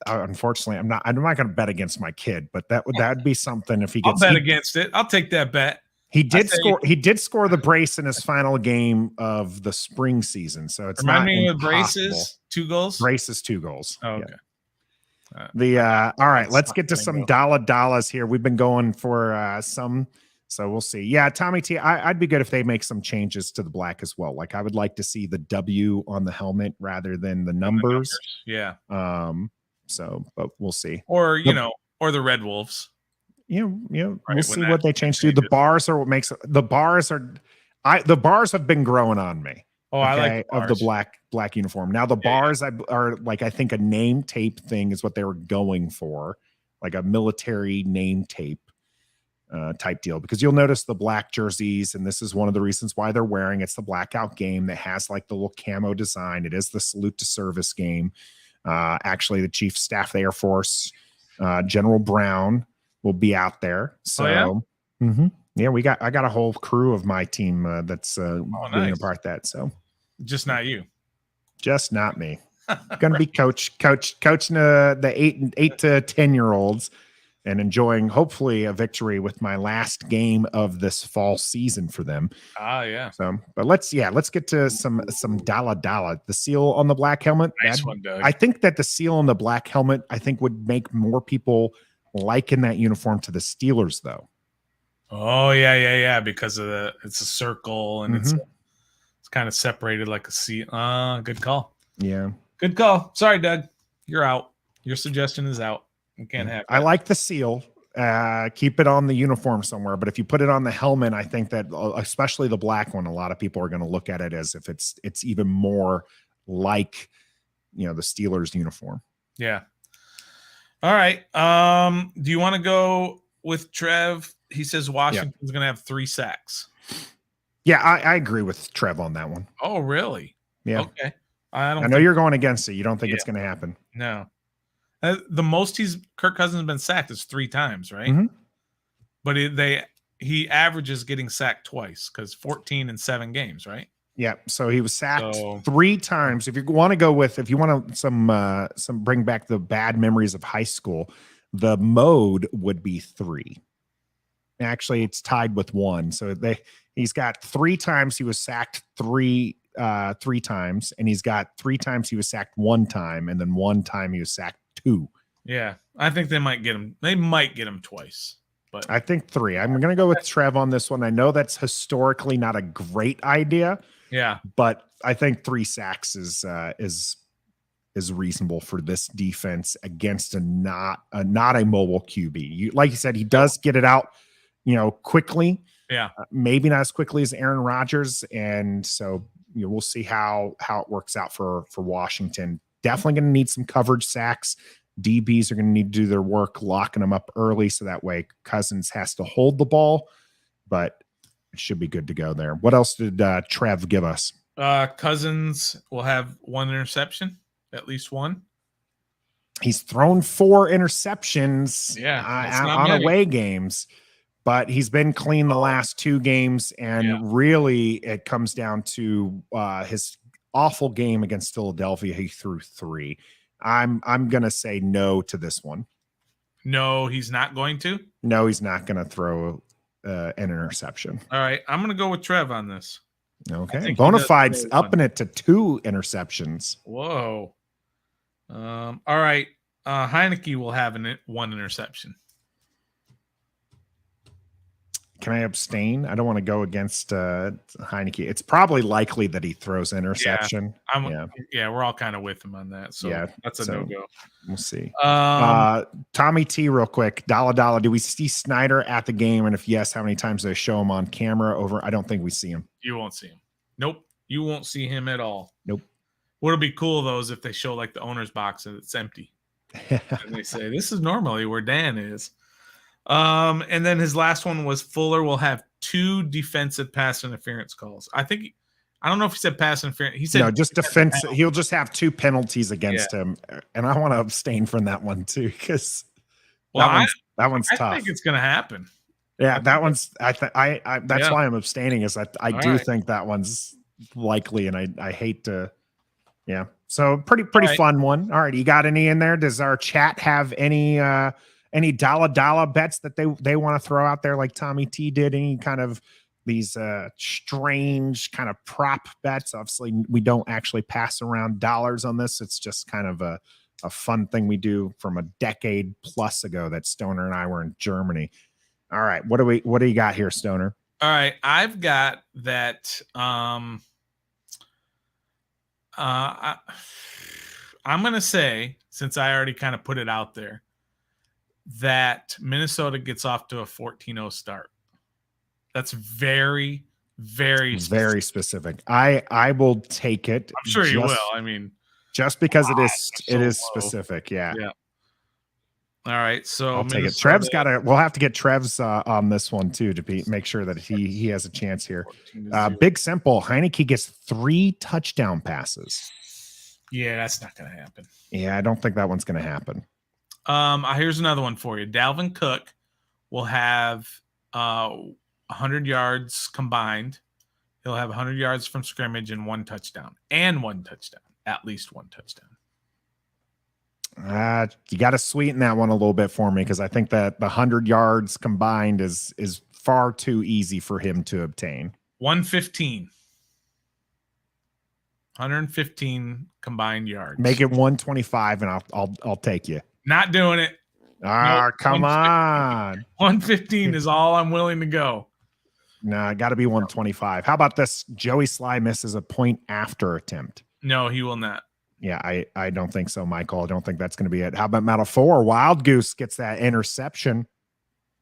unfortunately, I'm not going to bet against my kid, but that'd be something if he gets. I'll bet against it. I'll take that bet. He did score the brace in his final game of the spring season. So it's Remind not me of impossible. Braces, 2 goals. Braces, 2 goals. Oh, okay. Yeah. All right, let's get to some dollars here. We've been going for some, so we'll see. Yeah, Tommy T, I'd be good if they make some changes to the black as well. Like I would like to see the W on the helmet rather than the numbers. Yeah. So, but we'll see. Or or the Red Wolves. We'll see what they change to. The bars are what makes the bars have been growing on me. Oh, I like of the black uniform. Now the bars are like, I think a name tape thing is what they were going for, like a military name tape type deal, because you'll notice the black jerseys, and this is one of the reasons why they're wearing it's the blackout game that has like the little camo design. It is the salute to service game. Actually, the Chief of Staff of the Air Force, General Brown, will be out there. So yeah, I got a whole crew of my team that's being a part of that. So just not you, just not me. Going to be coaching the 8 to 10-year-olds and enjoying hopefully a victory with my last game of this fall season for them. Yeah. So, but let's get to some dollar. The seal on the black helmet. Nice one, Doug. I think that the seal on the black helmet would make more people liken that uniform to the Steelers, though. Oh yeah, because of it's a circle and it's kind of separated like a C. Good call. Yeah, good call. Sorry, Doug, you're out. Your suggestion is out. You can't have. I like the seal. Keep it on the uniform somewhere, but if you put it on the helmet, I think that especially the black one, a lot of people are going to look at it as if it's even more like the Steelers uniform. Yeah. All right. Do you want to go with Trev? He says Washington's going to have 3 sacks. Yeah, I agree with Trev on that one. Oh, really? Yeah. Okay. I know you're going against it. You don't think it's going to happen. No. The most Kirk Cousins has been sacked is 3 times, right? Mm-hmm. But he averages getting sacked twice because 14 in 7 games, right? Yeah. So he was sacked 3 times. If you want to some bring back the bad memories of high school, the mode would be 3. Actually, it's tied with 1. So he's got 3 times he was sacked 3 times, and he's got 3 times he was sacked 1 time, and then 1 time he was sacked 2. Yeah, I think they might get him. They might get him twice, but I think 3. I'm going to go with Trev on this one. I know that's historically not a great idea. Yeah, but I think 3 sacks is reasonable for this defense against not a mobile QB. Like you said, he does get it out, quickly. Yeah. Maybe not as quickly as Aaron Rodgers. And so, we'll see how it works out for Washington. Definitely going to need some coverage sacks. DBs are going to need to do their work, locking them up early. So that way Cousins has to hold the ball, but it should be good to go there. What else did Trev give us? Cousins will have one interception, at least one. He's thrown 4 interceptions on away games, but he's been clean the last 2 games. And really it comes down to his awful game against Philadelphia. He threw 3. I'm going to say no to this one. No, he's not going to? No, he's not going to throw an interception. All right. I'm going to go with Trev on this. Okay. Bonafide's upping it to 2 interceptions. Whoa. All right. Heineke will have 1 interception. Can I abstain? I don't want to go against Heineke. It's probably likely that he throws interception. Yeah, we're all kind of with him on that. So that's a no-go. We'll see. Tommy T, real quick. Dollar. Do we see Snyder at the game? And if yes, how many times do they show him on camera? I don't think we see him. You won't see him. Nope. You won't see him at all. Nope. What'll be cool, though, is if they show like the owner's box and it's empty. And they say, this is normally where Dan is. And then his last one was Fuller will have 2 defensive pass interference calls. I don't know if he said pass interference. He said no, just defense. He'll just have 2 penalties against him, and I want to abstain from that one too because that one's tough. I think it's going to happen. Yeah, that one's. That's why I'm abstaining. Is I do think that one's likely, and I hate to. Yeah, so pretty fun one. All right, you got any in there? Does our chat have any dollar bets that they want to throw out there like Tommy T did? Any kind of these strange kind of prop bets? Obviously, we don't actually pass around dollars on this. It's just kind of a fun thing we do from a decade plus ago that Stoner and I were in Germany. All right, what do you got here, Stoner? All right, I've got that. I'm gonna say, since I already kind of put it out there, that Minnesota gets off to a 14-0 start. That's very, very specific. Very specific. I will take it. I'm sure you will. I mean, just because it is specific. Yeah. All right. So I'll take it. Trev's we'll have to get Trev's on this one too to make sure that he has a chance here. Big simple. Heineke gets 3 touchdown passes. Yeah, that's not going to happen. Yeah, I don't think that one's going to happen. Here's another one for you. Dalvin Cook will have 100 yards combined. He'll have 100 yards from scrimmage and 1 touchdown. At least 1 touchdown. You got to sweeten that one a little bit for me because I think that the 100 yards combined is far too easy for him to obtain. 115 combined yards. Make it 125, and I'll take you. Not doing it. Nope, come on. 115 is all I'm willing to go. No, got to be 125. How about this? Joey Sly misses a point after attempt. No, he will not. Yeah, I don't think so, Michael. I don't think that's going to be it. How about Metal 4? Wild Goose gets that interception.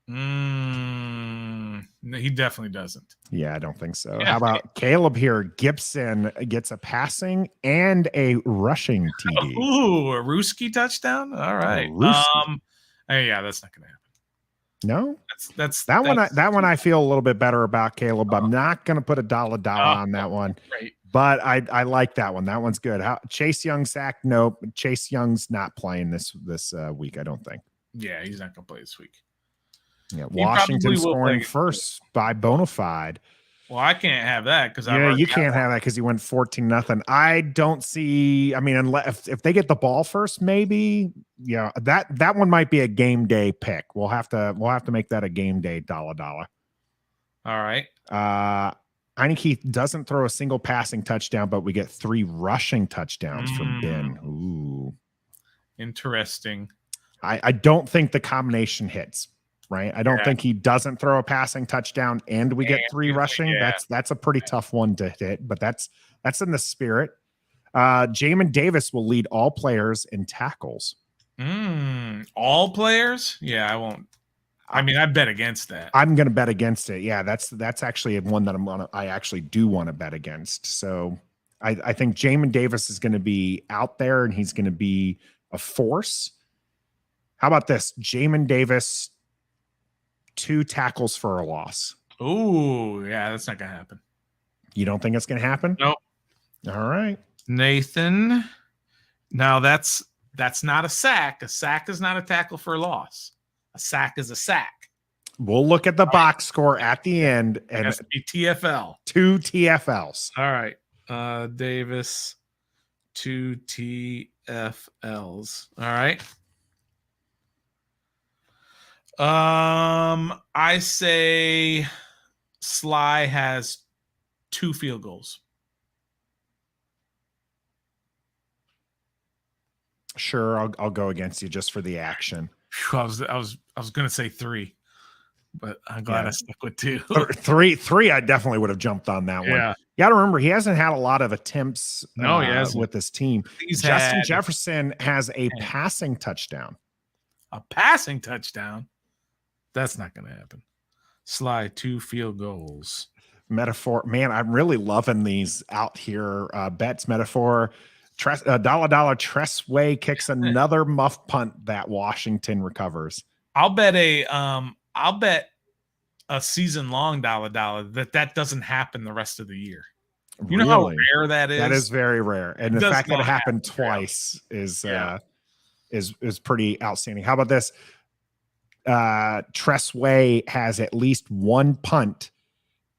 No, he definitely doesn't. Yeah, I don't think so. Yeah. How about Caleb here? Gibson gets a passing and a rushing TD. Ooh, a Ruski touchdown? All right. Yeah, that's not going to happen. No, that's that one I feel a little bit better about, Caleb. I'm not going to put a dollar on that one. Right. But I like that one. That one's good. Chase Young sack? Nope. Chase Young's not playing this week, I don't think. Yeah, he's not going to play this week. Yeah, Washington scoring first by Bonafide. Well, I can't have that because you can't have that because you went 14-0. I don't see. I mean, unless if they get the ball first, maybe. Yeah, that one might be a game day pick. We'll have to make that a game day dollar. All right. Heineke doesn't throw a single passing touchdown, but we get 3 rushing touchdowns from Ben. Ooh, interesting. I don't think the combination hits. Right. I don't think he doesn't throw a passing touchdown and we get 3 rushing. Yeah. That's a pretty tough one to hit, but that's in the spirit. Jamin Davis will lead all players in tackles. All players? Yeah, I won't. I mean, I bet against that. I'm going to bet against it. Yeah, that's actually one that I actually do want to bet against. So I think Jamin Davis is going to be out there and he's going to be a force. How about this? Jamin Davis, 2 tackles for a loss. Ooh, yeah, that's not going to happen. You don't think it's going to happen? Nope. All right. Nathan. Now that's not a sack. A sack is not a tackle for a loss. A sack is a sack. We'll look at the box score at the end and it has to be TFL. 2 TFLs. All right. Davis, 2 TFLs. All right. I say Sly has 2 field goals. Sure, I'll go against you just for the action. I was going to say 3, but I'm glad I stuck with 2. 3, I definitely would have jumped on that one. You got to remember, he hasn't had a lot of attempts with this team. Justin Jefferson has a passing touchdown. A passing touchdown? That's not going to happen. Sly, 2 field goals. Metaphor. Man, I'm really loving these out here bets. Metaphor. Dollar Tressway kicks another muff punt that Washington recovers. I'll bet a season long dollar that doesn't happen the rest of the year. You know how rare that is? That is very rare. And the fact that it happened twice is pretty outstanding. How about this? Tressway has at least 1 punt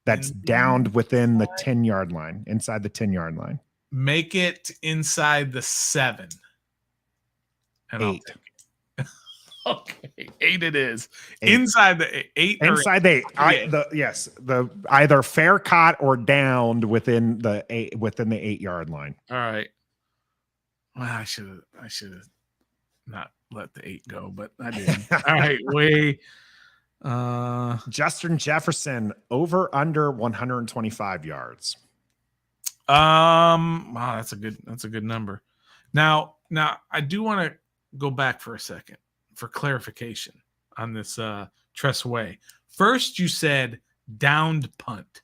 that's downed within the 10-yard line, inside the 10-yard line. Make it inside the 7. And 8. Okay, 8 it is. 8. Inside the 8. Inside the 8. The either fair caught or downed within the 8-yard line. All right. Well, I should have not let the 8 go, but I did. All right, Justin Jefferson over under 125 yards. Wow, that's a good number. Now I do want to go back for a second for clarification on this Tressway. First you said downed punt,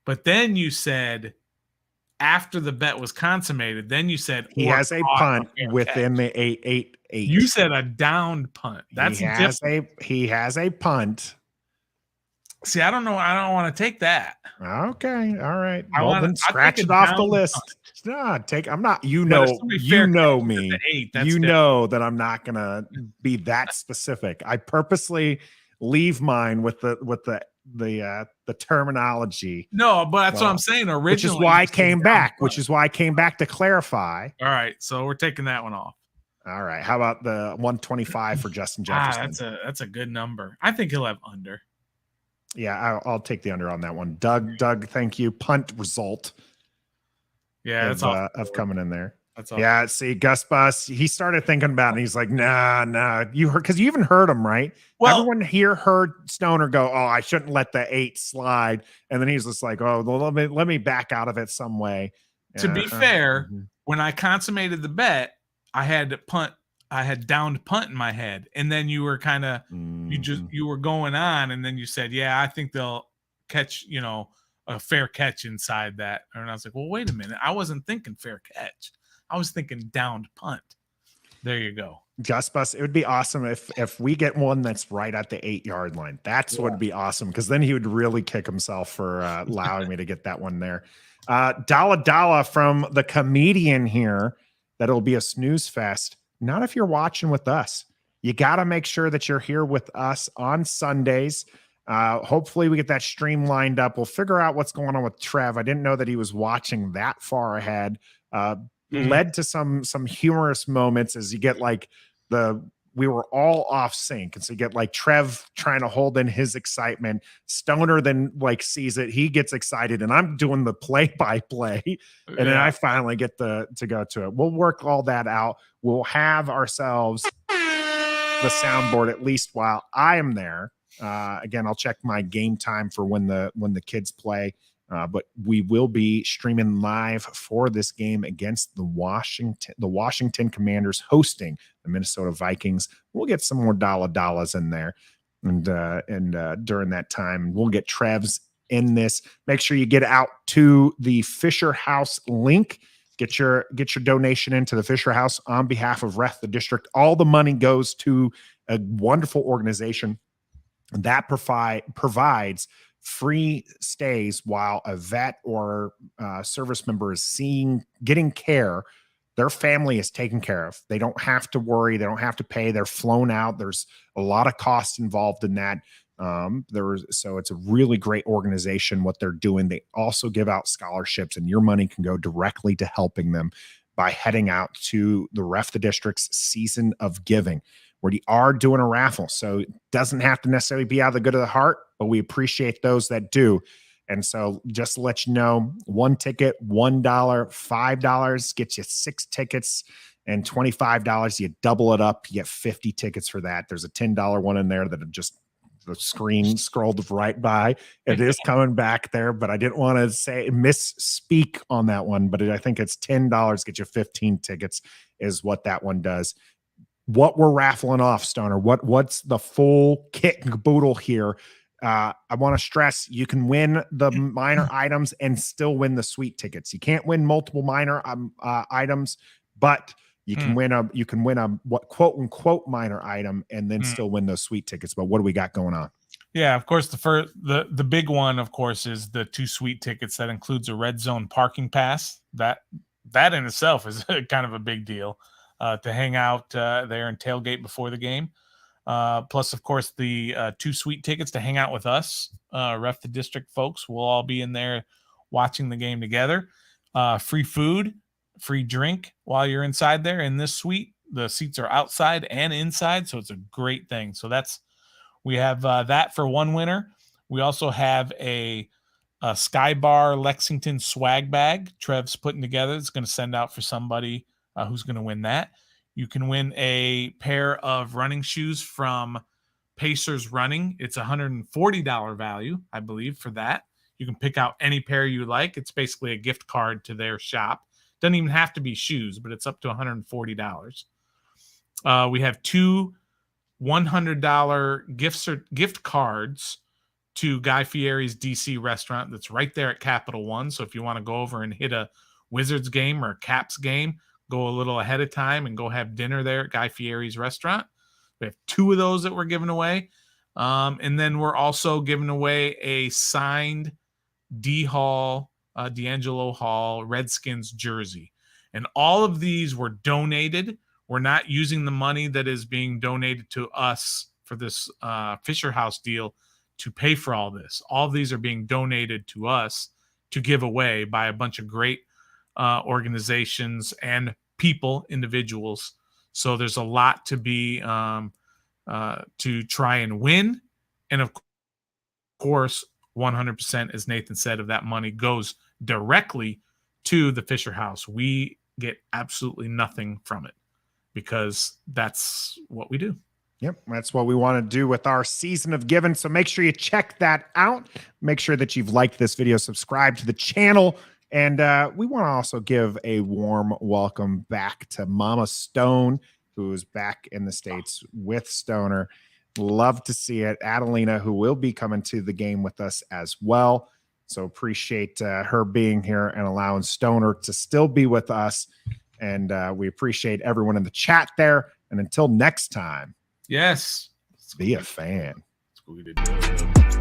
but then you said after the bet was consummated, then you said he has a punt within the 8. You said a downed punt. That's different. He has a punt. See, I don't know. I don't want to take that. Okay. All right. Then scratch it off the list. No, I'm not, me. You know that I'm not going to be that specific. I purposely leave mine with the terminology. No, but that's what I'm saying. Originally, which is why I came back to clarify. All right. So we're taking that one off. All right. How about the 125 for Justin Jefferson? That's a good number. I think he'll have under. Yeah, I'll take the under on that one. Doug, thank you. Punt result. Yeah, that's of coming in there. That's all. Yeah, see, Gus Bus, he started thinking about it. And he's like, nah. You heard, because you even heard him, right? Well, everyone here heard Stoner go, "Oh, I shouldn't let the 8 slide," and then he's just like, "Oh, well, let me back out of it some way." To be fair, when I consummated the bet, I had downed punt in my head, and then you were kind of you were going on, and then you said, "Yeah, I think they'll catch, a fair catch inside that." And I was like, "Well, wait a minute, I wasn't thinking fair catch. I was thinking downed punt." There you go. Gus Bus, it would be awesome if we get one that's right at the 8-yard line. That's what would be awesome, because then he would really kick himself for allowing me to get that one there. Dalla from the comedian here. That'll be a snooze fest. Not if you're watching with us. You got to make sure that you're here with us on Sundays. Hopefully we get that stream lined up. We'll figure out what's going on with Trev. I didn't know that he was watching that far ahead. Led to some humorous moments as you get we were all off sync. And so you get Trev trying to hold in his excitement. Stoner then sees it. He gets excited, and I'm doing the play-by-play. And then I finally get to go to it. We'll work all that out. We'll have ourselves the soundboard at least while I am there. Again, I'll check my game time for when the kids play. But we will be streaming live for this game against the Washington Commanders hosting the Minnesota Vikings. We'll get some more dollars in there. And during that time, we'll get Trev's in this. Make sure you get out to the Fisher House link. Get your donation into the Fisher House on behalf of Ref the District. All the money goes to a wonderful organization that provides free stays while a vet or service member is getting care. Their family is taken care of. They don't have to worry. They don't have to pay. They're flown out. There's a lot of costs involved in that. So it's a really great organization, what they're doing. They also give out scholarships, and your money can go directly to helping them by heading out to the Ref the District's Season of Giving, where we are doing a raffle. So it doesn't have to necessarily be out of the good of the heart, but we appreciate those that do. And so just to let you know, one ticket, $1, $5 gets you 6 tickets, and $25, you double it up, you get 50 tickets for that. There's a $10 one in there that just the screen scrolled right by. It is coming back there, but I didn't want to misspeak on that one. But I think it's $10, get you 15 tickets is what that one does. What we're raffling off, Stoner, what's the full kit and caboodle here? I want to stress you can win the minor items and still win the sweet tickets. You can't win multiple minor items, but you can win a what quote unquote minor item and then still win those sweet tickets. But what do we got going on? Yeah, of course, the big one, of course, is the 2 sweet tickets. That includes a red zone parking pass. That in itself is kind of a big deal, to hang out there and tailgate before the game. Plus, of course, the 2 sweet tickets to hang out with us, Ref the District folks. We'll all be in there watching the game together. Free food, free drink while you're inside there in this suite. The seats are outside and inside, so it's a great thing. So we have that for one winner. We also have a Sky Bar Lexington swag bag Trev's putting together. It's going to send out for somebody who's going to win that. You can win a pair of running shoes from Pacers Running. It's $140 value, I believe, for that. You can pick out any pair you like. It's basically a gift card to their shop. Doesn't even have to be shoes, but it's up to $140. We have 2 $100 gift cards to Guy Fieri's DC restaurant that's right there at Capital One. So if you want to go over and hit a Wizards game or a Caps game, go a little ahead of time and go have dinner there at Guy Fieri's restaurant. We have 2 of those that we're giving away. And then we're also giving away a signed D'Angelo Hall Redskins jersey. And all of these were donated. We're not using the money that is being donated to us for this Fisher House deal to pay for all this. All of these are being donated to us to give away by a bunch of great organizations and people, individuals. So there's a lot to be to try and win. And of course, 100%, as Nathan said, of that money goes directly to the Fisher House. We get absolutely nothing from it because that's what we do. Yep, that's what we want to do with our Season of Giving. So make sure you check that out. Make sure that you've liked this video, subscribe to the channel. And we want to also give a warm welcome back to Mama Stone, who's back in the States with Stoner. Love to see it. Adelina, who will be coming to the game with us as well. So appreciate her being here and allowing Stoner to still be with us. And we appreciate everyone in the chat there. And until next time. Yes. Be a fan. That's what we did.